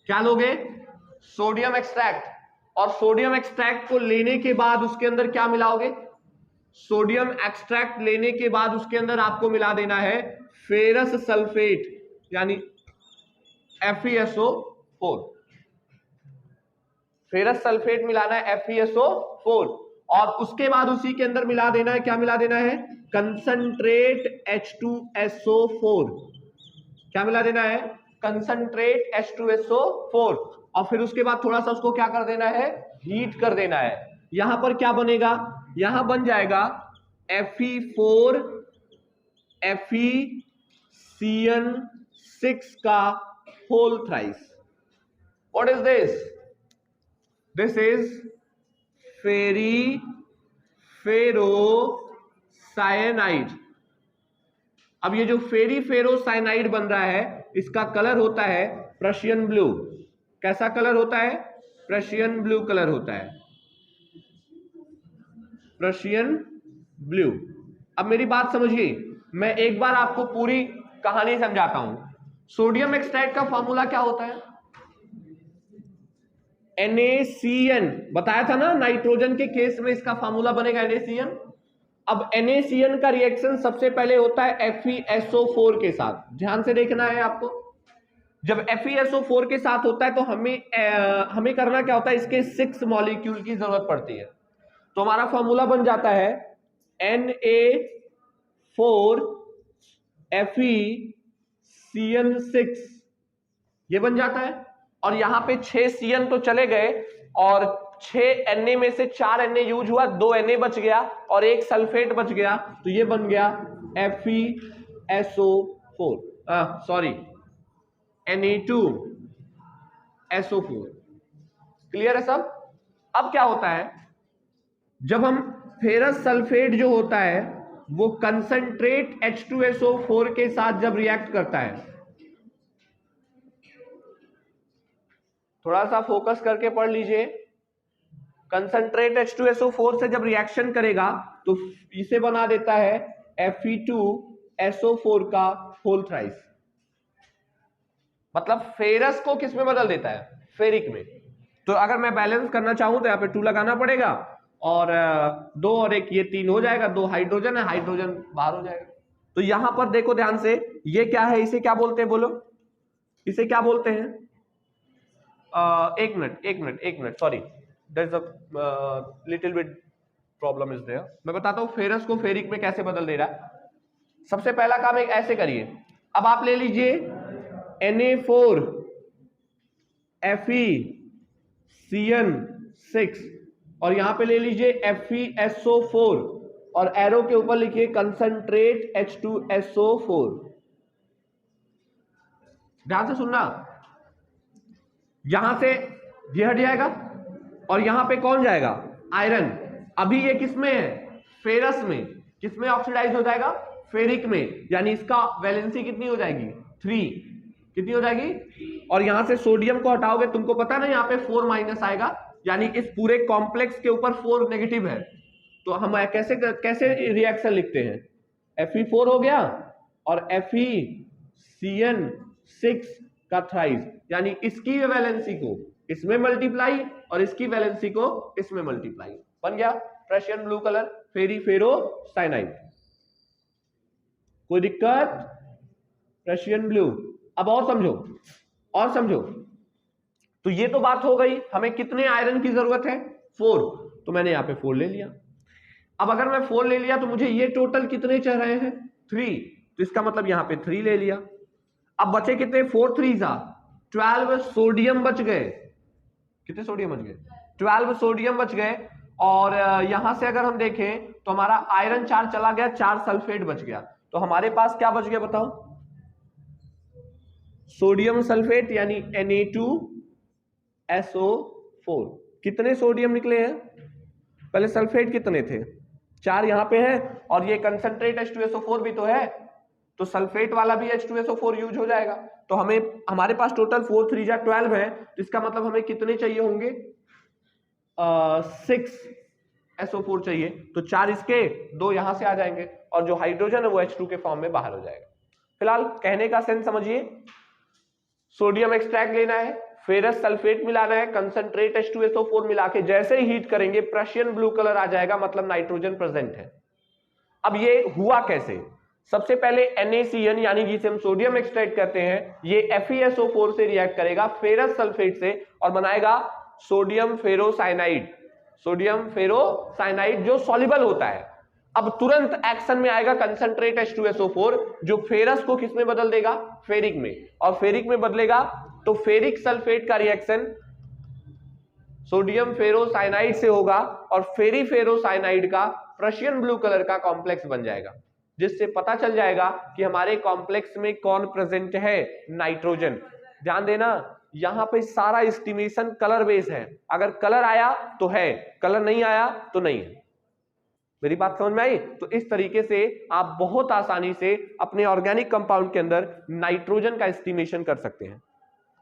क्या लोगे? Sodium extract. और सोडियम एक्सट्रैक्ट को लेने के बाद उसके अंदर क्या मिलाओगे? सोडियम एक्सट्रैक्ट लेने के बाद उसके अंदर आपको मिला देना है फेरस सल्फेट, यानी FeSO4। फेरस सल्फेट मिलाना है FeSO4, और उसके बाद उसी के अंदर मिला देना है, क्या मिला देना है? Concentrate H2SO4। क्या मिला देना है? Concentrate H2SO4। और फिर उसके बाद थोड़ा सा उसको क्या कर देना है? हीट कर देना है। यहां पर क्या बनेगा? यहां बन जाएगा Fe4 FeCN6 का whole thrice. What is this? This is ferriferrocyanide. अब ये जो फेरीफेरोसाइनाइड बन रहा है, इसका कलर होता है प्रशियन ब्लू। कैसा कलर होता है? प्रशियन ब्लू कलर होता है, प्रशियन ब्लू। अब मेरी बात समझिए, मैं एक बार आपको पूरी कहानी समझाता हूं। सोडियम एक्सट्रैक्ट का फॉर्मूला क्या होता है? NaCN। बताया था ना, नाइट्रोजन के केस में इसका फॉर्मूला बनेगा NaCN। अब NaCN का रिएक्शन सबसे पहले होता है FeSO4 के साथ। ध्यान से देखना है आपको, जब FeSO4 के साथ होता है तो हमें करना क्या होता है? इसके 6 मॉलिक्यूल की जरूरत पड़ती है। तो हमारा फॉर्मूला बन जाता है Na4 FeCN6, ये बन जाता है। और यहां पे 6 CN तो चले गए, और 6 Na में से 4 Na यूज हुआ, 2 Na बच गया और एक सल्फेट बच गया, तो ये बन गया FeSO4, सॉरी Na2SO4। क्लियर है सब? अब क्या होता है, जब हम फेरस सल्फेट जो होता है वो कंसंट्रेट H2SO4 के साथ जब रिएक्ट करता है, थोड़ा सा फोकस करके पढ़ लीजिए, कंसंट्रेट H2SO4 से जब रिएक्शन करेगा तो इसे बना देता है Fe2SO4 का होल थ्राइस। मतलब फेरस को किस में बदल देता है? फेरिक में। तो अगर मैं बैलेंस करना चाहूं तो यहाँ पे 2 लगाना पड़ेगा, और 2 और 1 ये 3 हो जाएगा, 2 हाइड्रोजन है, हाइड्रोजन बाहर हो जाएगा। तो यहां पर देखो ध्यान से, ये क्या है? इसे क्या बोलते हैं? बोलो, इसे क्या बोलते हैं? एक minute, sorry, there is a little bit problem is there. मैं बताता हूं फेरस को फेरिक में कैसे बदल दे रहा है। सबसे पहला काम एक ऐसे करिए, अब आप ले लीजिए Na4 FeCN6, और यहां पे ले लीजिए FeSO4, और एरो के ऊपर लिखिए कंसंट्रेट H2SO4। ध्यान से सुनना, यहां से ये हट जाएगा, और यहां पे कौन जाएगा, आयरन। अभी ये किसमें है, फेरस में। किसमें ऑक्सीडाइज हो जाएगा, फेरिक में, यानी इसका वैलेंसी कितनी हो जाएगी, 3। कितनी हो जाएगी, और यहां से सोडियम को हटाओगे, तुमको पता है ना यहाँ पे 4 माइनस आएगा, यानी इस पूरे कॉम्प्लेक्स के ऊपर 4 नेगेटिव है। तो हम कैसे कैसे रिएक्शन लिखते हैं, Fe4 हो गया और FeCN6 का थ्राइस, यानी इसकी वैलेंसी को इसमें मल्टीप्लाई और इसकी वैलेंसी को इसमें मल्टीप्लाई, बन गया प्रेशियन ब्लू कलर, फेरी फेरो साइनाइड। कोई दिक्कत, प्रेशियन ब्लू। अब और समझो, और समझो। तो ये तो बात हो गई, हमें कितने आयरन की जरूरत है, 4, तो मैंने यहां पे 4 ले लिया। अब अगर मैं 4 ले लिया तो मुझे ये टोटल कितने चाह रहे हैं, 3, तो इसका मतलब यहां पे 3 ले लिया। अब बचे कितने, 4 3 12 सोडियम बच गए। कितने सोडियम बच गए, 12 सोडियम बच गए। और यहां से अगर हम देखें तो हमारा आयरन 4 चला गया, 4 सल्फेट बच गया। तो हमारे पास क्या बच गया बताओ, सोडियम सल्फेट यानी Na2SO4। कितने सोडियम निकले हैं, पहले सल्फेट कितने थे, 4 यहां पे है, और ये कंसंट्रेट H2SO4 भी तो है, तो सल्फेट वाला भी H2SO4 यूज हो जाएगा। तो हमारे पास टोटल 4 3 12 है, तो इसका मतलब हमें कितने चाहिए होंगे, 6SO4 चाहिए। तो 4 इसके, 2 यहां से आ जाएंगे, और जो हाइड्रोजन है वो H2 के फॉर्म में बाहर हो जाएगा। फिलहाल कहने का सेंस समझिए, सोडियम एक्सट्रैक्ट लेना है, फेरस सल्फेट मिलाना है, कंसंट्रेट H2SO4 मिला के जैसे ही हीट करेंगे प्रेशियन ब्लू कलर आ जाएगा, मतलब नाइट्रोजन प्रेजेंट है। अब ये हुआ कैसे, सबसे पहले NaCN यानी जिसे हम सोडियम एक्सट्रैक्ट करते हैं, ये FeSO4 से रिएक्ट करेगा फेरस सल्फेट से और बनाएगा सोडियम फेरोसाइनाइड। सोडियम फेरोसाइनाइड जो सॉल्युबल होता है। अब तुरंत एक्शन में आएगा कंसंट्रेट H2SO4 जो फेरस को किस में बदल देगा, फेरिक में, और फेरिक में बदलेगा तो फेरिक सल्फेट का रिएक्शन सोडियम फेरोसाइनाइड से होगा और फेरी फेरोसाइनाइड का प्रेशियन ब्लू कलर का कॉम्प्लेक्स बन जाएगा, जिससे पता चल जाएगा कि हमारे कॉम्प्लेक्स में कौन प्रेजेंट है, नाइट्रोजन। ध्यान देना, यहां पे सारा एस्टिमेशन कलर बेस है, अगर कलर आया तो है, कलर नहीं आया तो नहीं है। मेरी बात समझ में आई? तो इस तरीके से आप बहुत आसानी से अपने ऑर्गेनिक कंपाउंड के अंदर नाइट्रोजन का एस्टिमेशन कर सकते हैं।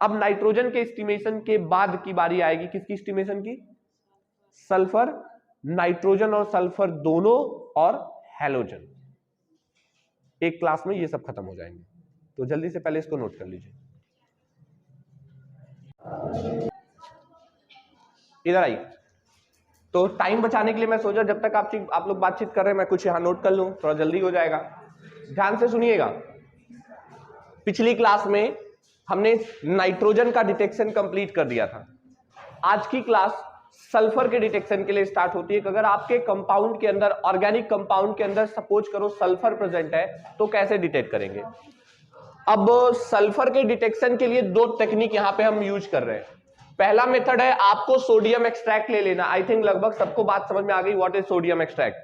अब नाइट्रोजन के एस्टिमेशन के बाद की बारी आएगी किसकी एस्टिमेशन की, सल्फर, नाइट्रोजन और सल्फर दोनों और हैलोजन। एक क्लास में ये सब खत्म हो जाएंगे, तो जल्दी से पहले इसको नोट कर लीजिए। इधर आइए। तो टाइम बचाने के लिए मैं सोचा जब तक आप लोग बातचीत कर रहे हैं मैं कुछ यहां नोट कर लूं, थोड़ा जल्दी हो जाएगा। ध्यान से सुनिएगा, पिछली क्लास में हमने नाइट्रोजन का डिटेक्शन कंप्लीट कर दिया था। आज की क्लास सल्फर के डिटेक्शन के लिए स्टार्ट होती है कि अगर आपके कंपाउंड के अंदर, ऑर्गेनिक कंपाउंड के अंदर सपोज करो सल्फर प्रेजेंट है तो कैसे डिटेक्ट करेंगे। अब सल्फर के डिटेक्शन के लिए 2 टेक्निक यहां पे हम यूज कर रहे हैं। पहला मेथड है आपको सोडियम एक्सट्रैक्ट ले लेना। आई थिंक लगभग सबको बात समझ में आ गई, व्हाट इज सोडियम एक्सट्रैक्ट।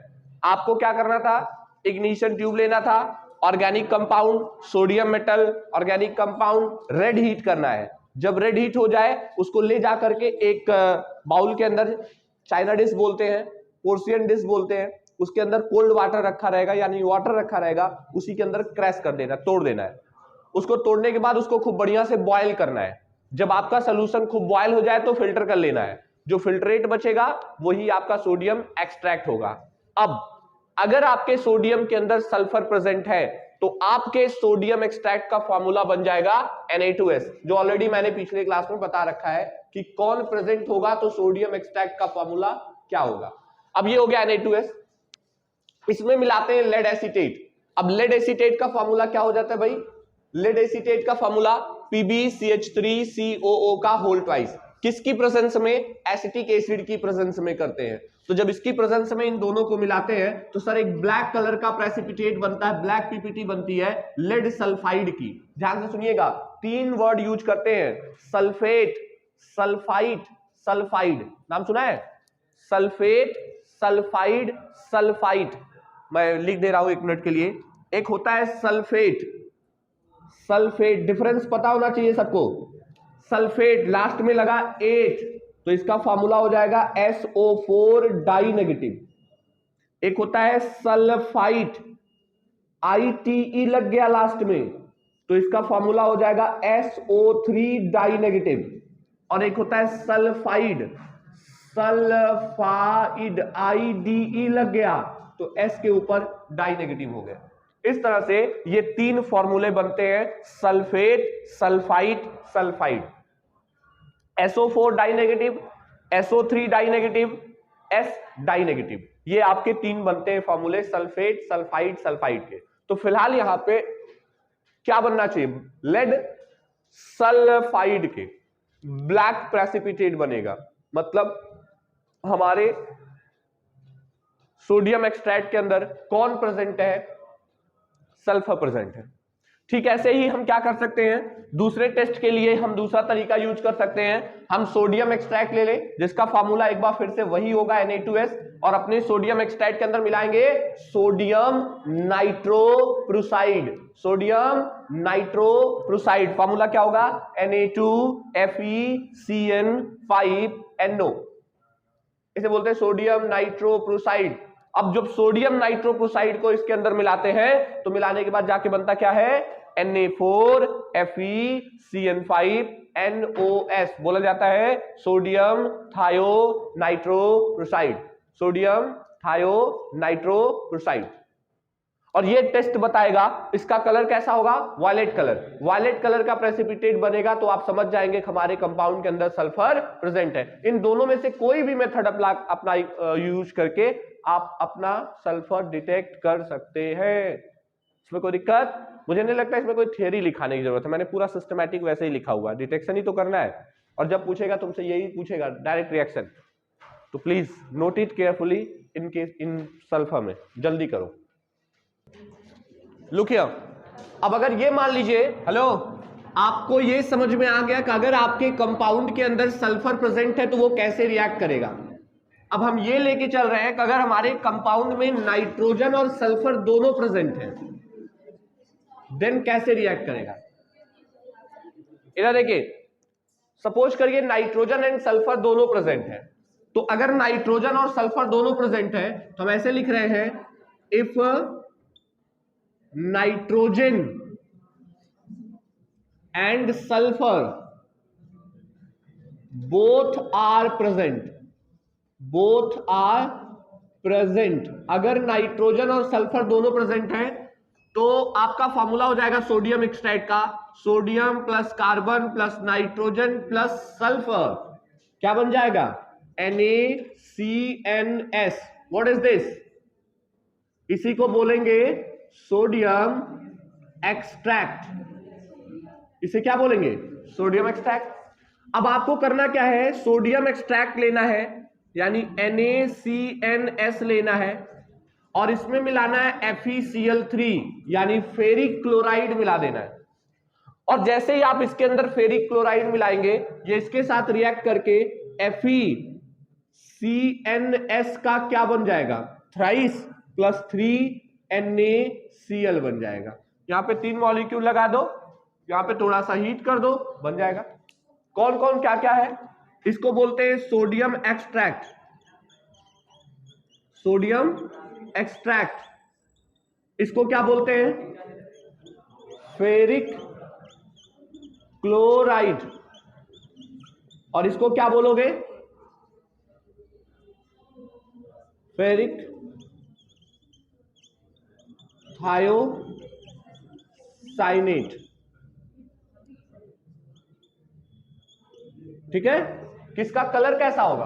आपको क्या करना था, इग्निशन ट्यूब लेना था, organic compound sodium metal organic compound red heat करना है। जब रेड हीट हो जाए उसको ले जा करके एक बाउल के अंदर, चाइना डिश बोलते हैं, पोर्सियन डिश बोलते हैं, उसके अंदर कोल्ड वाटर रखा रहेगा यानी वाटर रखा रहेगा, उसी के अंदर क्रैश कर देना, तोड़ देना है। उसको तोड़ने के बाद उसको खूब बढ़िया से बॉयल करना है। जब आपका सोल्यूशन खूब बॉयल हो जाए तो फिल्टर कर लेना है, जो फिल्ट्रेट बचेगा वही आपका सोडियम एक्सट्रैक्ट होगा। अब अगर आपके सोडियम के अंदर सल्फर प्रेजेंट है तो आपके सोडियम एक्सट्रैक्ट का फॉर्मूला बन जाएगा Na2S, जो ऑलरेडी मैंने पिछले क्लास में बता रखा है कि कौन प्रेजेंट होगा तो सोडियम एक्सट्रैक्ट का फॉर्मूला क्या होगा। अब ये हो गया Na2S, इसमें मिलाते हैं लेड एसीटेट। अब लेड एसीटेट का फॉर्मूला क्या हो जाता है भाई, लेड एसीटेट का फॉर्मूला PbCH3COO का होल ट्वाइस। किसकी प्रेजेंस में, एसिटिक एसिड की प्रेजेंस में करते हैं। तो जब इसकी प्रेजेंस में इन दोनों को मिलाते हैं तो सर एक ब्लैक कलर का प्रेसिपिटेट बनता है, ब्लैक पीपीटी बनती है लेड सल्फाइड की। ध्यान से सुनिएगा, 3 वर्ड यूज करते हैं, सल्फेट, सल्फाइड, सल्फाइड। नाम सुना है, सल्फेट, सल्फाइड, सल्फाइड। मैं लिख दे रहा हूं 1 मिनट के लिए। एक होता है सल्फेट, सल्फेट डिफरेंस पता होना चाहिए सबको। सल्फेट लास्ट में लगा 8, तो इसका फॉर्मूला हो जाएगा SO4 डाई नेगेटिव। एक होता है सल्फाइड, ITE लग गया लास्ट में, तो इसका फॉर्मूला हो जाएगा SO3 डाई नेगेटिव। और एक होता है सल्फाइड, सल्फाइड IDE लग गया, तो S के ऊपर डाई नेगेटिव हो गया। इस तरह से ये तीन फॉर्मूले बनते हैं, sulphate, sulphide, sulphide. SO4 die negative, SO3 die negative, S die negative, ये आपके तीन बनते हैं फॉर्मूले सल्फेट, सल्फाइड, सल्फाइड के। तो फिलहाल यहां पे क्या बनना चाहिए, लेड सल्फाइड के ब्लैक प्रेसिपिटेट बनेगा, मतलब हमारे सोडियम एक्सट्रैक्ट के अंदर कौन प्रेजेंट है, सल्फर प्रेजेंट है। ठीक ऐसे ही हम क्या कर सकते हैं, दूसरे टेस्ट के लिए हम दूसरा तरीका यूज कर सकते हैं। हम सोडियम एक्सट्रैक्ट ले लें जिसका फॉर्मूला एक बार फिर से वही होगा Na2S, और अपने सोडियम एक्सट्रैक्ट के अंदर मिलाएंगे सोडियम नाइट्रोप्रुसाइड, सोडियम नाइट्रोप्रुसाइड। फॉर्मूला क्या होगा, Na2FeCN5NO, इसे बोलते हैं सोडियम नाइट्रोप्रुसाइड। अब जब सोडियम नाइट्रोप्रुसाइड को इसके अंदर मिलाते हैं तो मिलाने के बाद जाके बनता क्या है, Na4FeCN5NOS, बोला जाता है सोडियम थायो नाइट्रोप्रुसाइड, सोडियम थायो नाइट्रोप्रुसाइड। और ये टेस्ट बताएगा इसका कलर कैसा होगा, वायलेट कलर। वायलेट कलर का प्रेसिपिटेट बनेगा तो आप समझ जाएंगे कि हमारे कंपाउंड के अंदर सल्फर प्रेजेंट है। इन दोनों में से कोई भी मेथड अपना यूज करके आप अपना सल्फर डिटेक्ट कर सकते हैं, इसमें कोई दिक्कत मुझे नहीं लगता। इसमें कोई थियरी लिखाने की जरूरत है, मैंने पूरा सिस्टमैटिक वैसे ही लिखा हुआ है, डिटेक्शन ही तो करना है। और जब पूछेगा तुमसे यही पूछेगा डायरेक्ट रिएक्शन, तो please note it carefully in case in sulphur में, जल्दी करो। लुक हियर, अब अगर ये मान लीजिए, हेलो, आपको ये समझ में आ गया कि अगर आपके कंपाउंड के अंदर सल्फर प्रेजेंट है तो वो कैसे रिएक्ट करेगा। अब हम ये लेके चल रहे हैं कि अगर हमारे कंपाउंड में नाइट्रोजन और सल्फर दोनों प्रेजेंट है देन कैसे रिएक्ट करेगा। इधर देखिए, सपोज करिए नाइट्रोजन एंड सल्फर दोनों प्रेजेंट है, तो अगर नाइट्रोजन और सल्फर दोनों प्रेजेंट है तो हम ऐसे लिख रहे हैं, if nitrogen and sulphur both are present, both are present, अगर नाइट्रोजन और सल्फर दोनों प्रेजेंट है तो आपका फॉर्मूला हो जाएगा सोडियम एक्सट्रैक्ट का, sodium plus carbon plus nitrogen plus sulphur, क्या बन जाएगा, NaCNS। व्हाट इज दिस, इसी को बोलेंगे सोडियम एक्सट्रैक्ट, इसे क्या बोलेंगे, सोडियम एक्सट्रैक्ट। अब आपको करना क्या है, सोडियम एक्सट्रैक्ट लेना है यानी NaCNS लेना है और इसमें मिलाना है FeCl3 यानी फेरिक क्लोराइड मिला देना है। और जैसे ही आप इसके अंदर फेरिक क्लोराइड मिलाएंगे ये इसके साथ रिएक्ट करके FeCNS का क्या बन जाएगा, थ्राइस प्लस 3NaCl बन जाएगा। यहां पे 3 मॉलिक्यूल लगा दो, यहां पे थोड़ा सा हीट कर दो, बन जाएगा। कौन कौन क्या क्या है, इसको बोलते हैं सोडियम एक्सट्रैक्ट, सोडियम एक्सट्रैक्ट, इसको क्या बोलते हैं, फेरिक क्लोराइड, और इसको क्या बोलोगे, फेरिक थायोसाइनेट। ठीक है, किसका कलर कैसा होगा,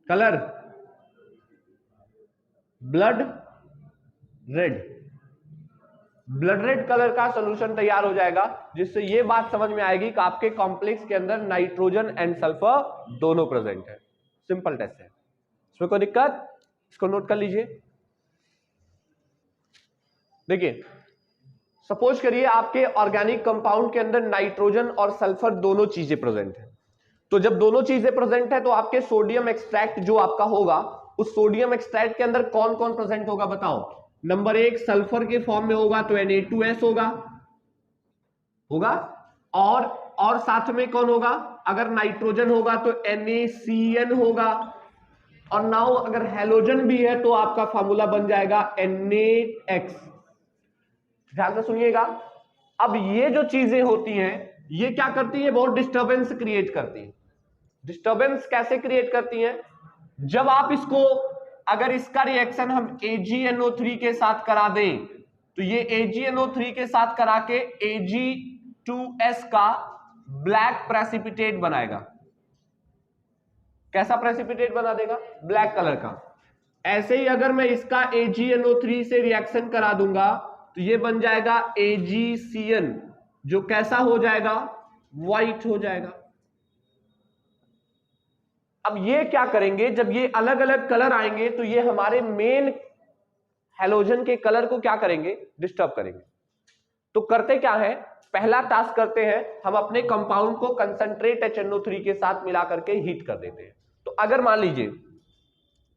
colour blood red, blood red colour का सॉल्यूशन तैयार हो जाएगा, जिससे ये बात समझ में आएगी कि आपके कॉम्प्लेक्स के अंदर नाइट्रोजन एंड सल्फर दोनों प्रेजेंट है। सिंपल टेस्ट है, इसमें कोई दिक्कत, इसको नोट कर लीजिए। देखिए, सपोज करिए आपके ऑर्गेनिक कंपाउंड के अंदर नाइट्रोजन और सल्फर दोनों चीजें प्रेजेंट है, तो जब दोनों चीजें प्रेजेंट है तो आपके सोडियम एक्सट्रैक्ट जो आपका होगा, उस सोडियम एक्सट्रैक्ट के अंदर कौन कौन प्रेजेंट होगा बताओ। नंबर 1 सल्फर के फॉर्म में होगा तो Na2S होगा, और साथ में कौन होगा, अगर नाइट्रोजन होगा तो NaCN होगा, और नाउ अगर हैलोजन भी है तो आपका फार्मूला बन जाएगा Na(X). ध्यान से सुनिएगा। अब ये जो चीजें होती हैं ये क्या करती है, बहुत डिस्टरबेंस क्रिएट करती है। डिस्टरबेंस कैसे क्रिएट करती है, जब आप इसको, अगर इसका रिएक्शन हम AgNO3 के साथ करा दें तो ये AgNO3 के साथ करा के Ag2S का ब्लैक प्रेसिपिटेट बनाएगा। कैसा प्रेसिपिटेट बना देगा, ब्लैक कलर का। ऐसे ही अगर मैं इसका AgNO3 से रिएक्शन करा दूंगा तो ये बन जाएगा AgCN, जो कैसा हो जाएगा, व्हाइट हो जाएगा। अब ये क्या करेंगे, जब ये अलग अलग कलर आएंगे तो ये हमारे मेन हैलोजन के कलर को क्या करेंगे, डिस्टर्ब करेंगे। तो करते क्या है, पहला टास्क करते हैं, हम अपने कंपाउंड को कंसंट्रेट HNO3 के साथ मिला करके हीट कर देते हैं। तो अगर मान लीजिए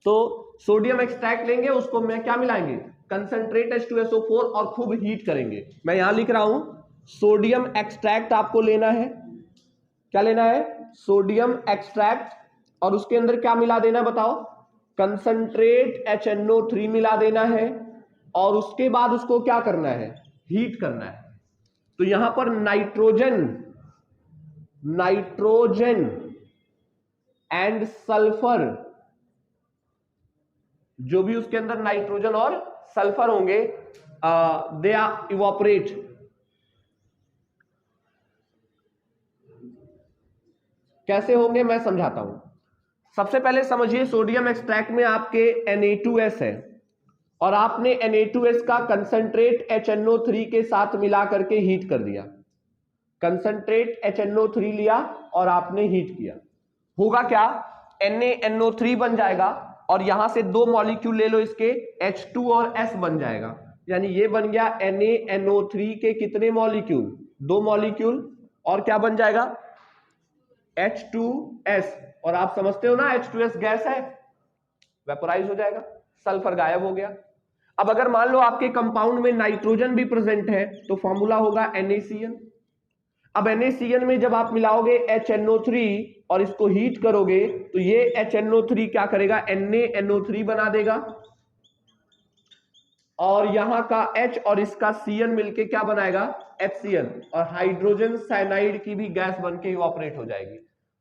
तो सोडियम एक्सट्रैक्ट लेंगे, उसको मैं क्या मिलाएंगे, कंसंट्रेट H2SO4 और खूब हीट करेंगे। मैं यहां लिख रहा हूं सोडियम एक्सट्रैक्ट आपको लेना है, क्या लेना है, सोडियम एक्सट्रैक्ट, और उसके अंदर क्या मिला देना बताओ, कंसंट्रेट HNO3 मिला देना है, और उसके बाद उसको क्या करना है, हीट करना है। तो यहां पर नाइट्रोजन एंड सल्फर, जो भी उसके अंदर नाइट्रोजन और सल्फर होंगे, दे आर इवोपरेट। कैसे होंगे मैं समझाता हूं। सबसे पहले समझिए, सोडियम एक्सट्रैक्ट में आपके Na2S है, और आपने Na2S का कंसंट्रेट HNO3 के साथ मिला करके हीट कर दिया। कंसंट्रेट HNO3 लिया और आपने हीट किया, होगा क्या, NaNO3 बन जाएगा, और यहां से दो मॉलिक्यूल ले लो इसके, H2 और S बन जाएगा। यानी ये बन गया NaNO3 के कितने मॉलिक्यूल, दो मॉलिक्यूल, और क्या बन जाएगा, H2S। और आप समझते हो ना H2S गैस है, वेपोराइज हो जाएगा, सल्फर गायब हो गया। अब अगर मान लो आपके कंपाउंड में नाइट्रोजन भी प्रेजेंट है तो फॉर्मूला होगा NaCN। अब NaCN में जब आप मिलाओगे HNO3 और इसको हीट करोगे तो ये HNO3 क्या करेगा, NaNO3 बना देगा, और यहां का H और इसका Cn मिलके क्या बनाएगा, HCl, और हाइड्रोजन साइनाइड की भी गैस बनके इवोपरेट हो जाएगी।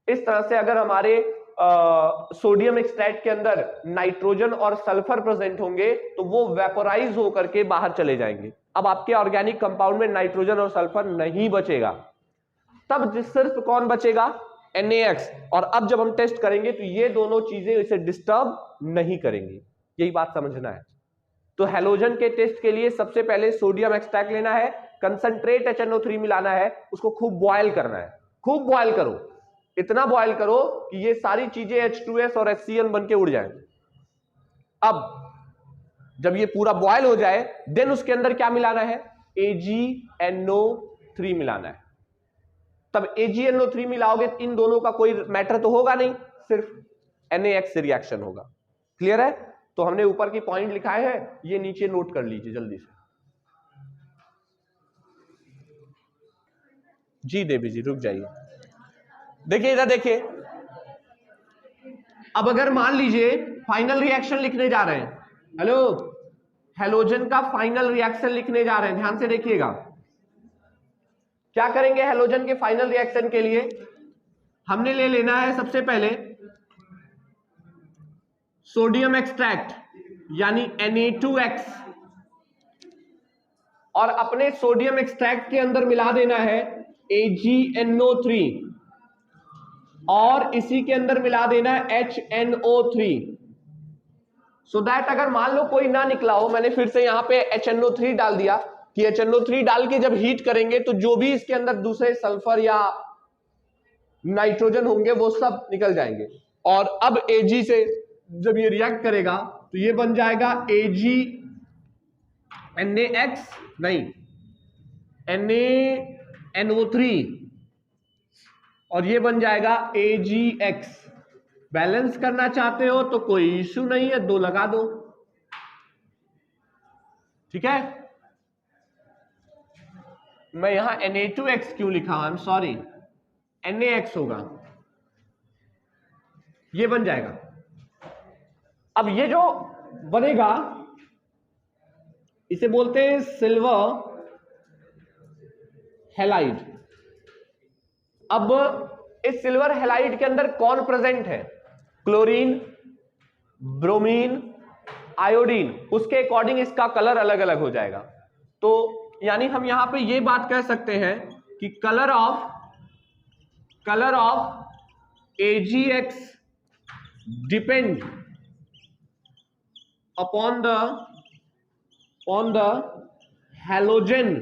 इस तरह से अगर हमारे सोडियम एक्सट्रैक्ट के अंदर नाइट्रोजन और सल्फर प्रेजेंट होंगे तो वो वेपोराइज होकर के बाहर चले जाएंगे। अब आपके ऑर्गेनिक कंपाउंड में नाइट्रोजन और सल्फर नहीं बचेगा, तब सिर्फ कौन बचेगा, NaX। और अब जब हम टेस्ट करेंगे तो ये दोनों चीजें इसे डिस्टर्ब नहीं करेंगी, यही बात समझना है। तो हैलोजन के टेस्ट के लिए सबसे पहले सोडियम एक्सट्रैक्ट लेना है, कंसंट्रेट HNO3 मिलाना है, उसको खूब बॉयल करना है, खूब बॉयल करो, इतना बॉयल करो कि ये सारी चीजें H2S और HCl बन के उड़ जाए। अब जब ये पूरा बॉयल हो जाए देन उसके अंदर क्या मिलाना है, AgNO3 मिलाना है। तब AgNO3 मिलाओगे इन दोनों का कोई मैटर तो होगा नहीं, सिर्फ NaX से रिएक्शन होगा। क्लियर है। तो हमने ऊपर की पॉइंट लिखाए हैं, ये नीचे नोट कर लीजिए जल्दी से। जी देवी जी रुक जाइए, देखिए इधर देखिए। अब अगर मान लीजिए फाइनल रिएक्शन लिखने जा रहे हैं, हेलो, हैलोजन का फाइनल रिएक्शन लिखने जा रहे हैं, ध्यान से देखिएगा। क्या करेंगे हैलोजन के फाइनल रिएक्शन के लिए, हमने ले लेना है सबसे पहले सोडियम एक्सट्रैक्ट यानी Na2X, और अपने सोडियम एक्सट्रैक्ट के अंदर मिला देना है AgNO3, और इसी के अंदर मिला देना है HNO3, सो दैट अगर मान लो कोई ना निकला हो, मैंने फिर से यहां पे HNO3 डाल दिया कि HNO3 डाल के जब हीट करेंगे तो जो भी इसके अंदर दूसरे सल्फर या नाइट्रोजन होंगे वो सब निकल जाएंगे। और अब Ag से जब ये रिएक्ट करेगा तो ये बन जाएगा NaX, नहीं NaNO3, और ये बन जाएगा AgX। बैलेंस करना चाहते हो तो कोई इश्यू नहीं है, दो लगा दो, ठीक है। मैं यहां Na2X क्यों लिखा, आई एम सॉरी, NaX होगा, ये बन जाएगा। अब ये जो बनेगा इसे बोलते हैं सिल्वर हैलाइड। अब इस सिल्वर हैलाइड के अंदर कौन प्रेजेंट है? क्लोरीन, ब्रोमीन, आयोडीन, उसके अकॉर्डिंग इसका कलर अलग अलग हो जाएगा। तो यानी हम यहां पे ये बात कह सकते हैं कि colour of AgX depend upon the halogen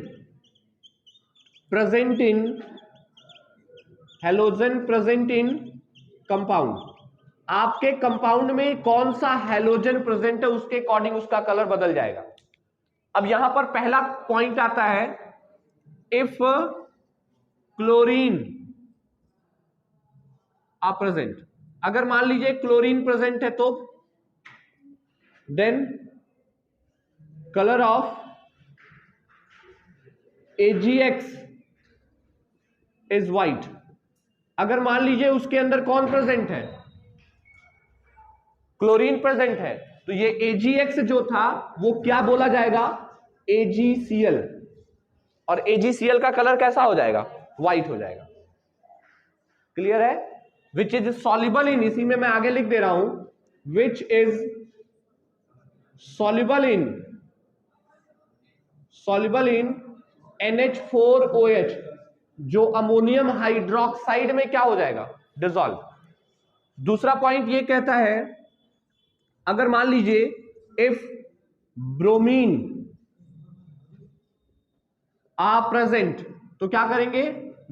present in compound. आपके कंपाउंड में कौन सा हैलोजन प्रेजेंट है उसके अकॉर्डिंग उसका कलर बदल जाएगा। अब यहां पर पहला पॉइंट आता है, इफ क्लोरीन आर प्रेजेंट, अगर मान लीजिए क्लोरीन प्रेजेंट है तो then colour of AgX is white. अगर मान लीजिए उसके अंदर कौन प्रेजेंट है? क्लोरीन प्रेजेंट है, तो ये AgX जो था वो क्या बोला जाएगा? AgCl, और AgCl का कलर कैसा हो जाएगा? व्हाइट हो जाएगा। क्लियर है? विच इज सॉल्युबल इन, इसी में मैं आगे लिख दे रहा हूं, which is soluble in NH4OH, जो अमोनियम हाइड्रोक्साइड में क्या हो जाएगा? डिसॉल्व। दूसरा पॉइंट ये कहता है, अगर मान लीजिए इफ ब्रोमीन आर प्रेजेंट तो क्या करेंगे?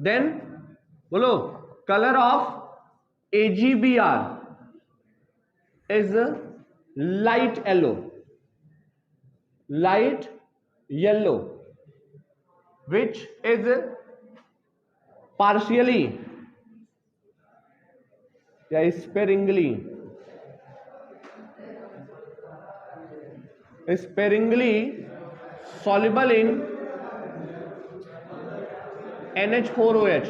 देन बोलो, colour of AgBr is light yellow, which is partially या sparingly soluble in NH4OH,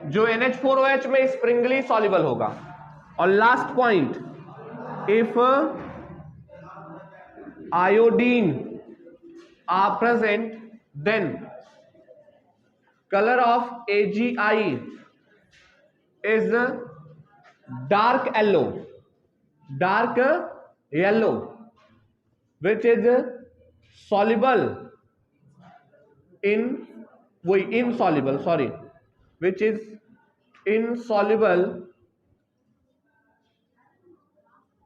जो NH4OH में स्प्रिंगली सॉल्युबल होगा। और last point, if iodine are present then colour of AgI is dark yellow which is soluble in insoluble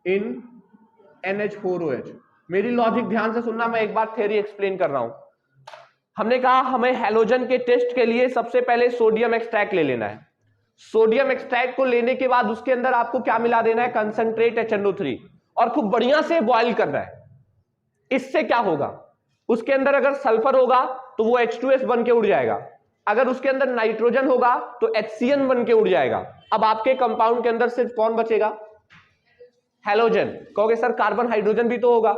in NH4OH। मेरी लॉजिक ध्यान से सुनना, मैं एक बार थ्योरी एक्सप्लेन कर रहा हूं। हमने कहा हमें हैलोजन के टेस्ट के लिए सबसे पहले सोडियम एक्सट्रैक्ट ले लेना है। सोडियम एक्सट्रैक्ट को लेने के बाद उसके अंदर आपको क्या मिला देना है? कंसंट्रेट HNO3, और खूब बढ़िया से बॉयल करना है। इससे क्या होगा? उसके अंदर अगर सल्फर होगा तो वो H2S बन के उड़ जाएगा, अगर उसके अंदर नाइट्रोजन होगा तो HCN बन के उड़ जाएगा। अब आपके कंपाउंड के अंदर सिर्फ कौन बचेगा? हैलोजन। कहोगे सर कार्बन हाइड्रोजन भी तो होगा।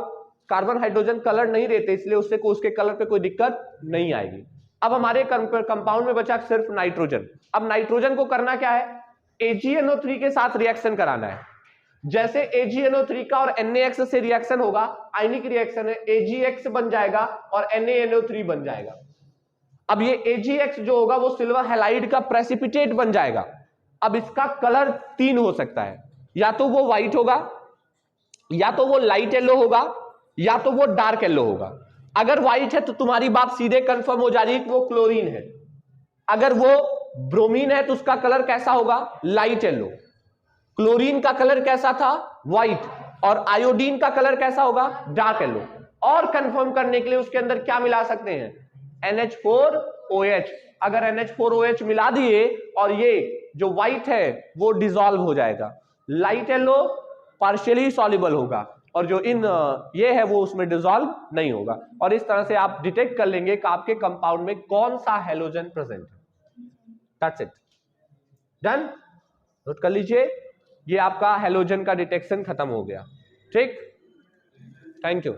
कार्बन हाइड्रोजन कलर नहीं देते, इसलिए उसके कलर पे कोई दिक्कत नहीं आएगी। अब हमारे कंपाउंड में बचा सिर्फ नाइट्रोजन। अब नाइट्रोजन को करना क्या है? AgNO3 के साथ रिएक्शन कराना है। जैसे AgNO3 का और NaX से रिएक्शन होगा, आयनिक रिएक्शन है, AgX बन जाएगा और NaNO3 बन जाएगा। अब ये AgX जो होगा वो सिल्वर हैलाइड का प्रेसिपिटेट बन जाएगा। अब इसका कलर 3 हो सकता है, या तो वो व्हाइट होगा, या तो वो लाइट येलो होगा, या तो वो डार्क येलो होगा। अगर व्हाइट है तो तुम्हारी बात सीधे कंफर्म हो जा रही है कि वो क्लोरीन है। अगर वो ब्रोमीन है तो उसका कलर कैसा होगा? Light yellow. क्लोरीन का कलर कैसा था? व्हाइट। और आयोडीन का कलर कैसा होगा? Dark yellow. और कंफर्म करने के लिए उसके अंदर क्या मिला सकते हैं? NH4OH। अगर NH4OH मिला दिए और ये जो व्हाइट है वो डिसॉल्व हो जाएगा, लाइट येलो पार्शियली सॉल्युबल होगा, और जो ये है वो उसमें डिसॉल्व नहीं होगा। और इस तरह से आप डिटेक्ट कर लेंगे कि आपके कंपाउंड में कौन सा हैलोजन प्रेजेंट है। That's it, done. नोट कर लीजिए, ये आपका हैलोजन का डिटेक्शन खत्म हो गया। ठीक, थैंक यू।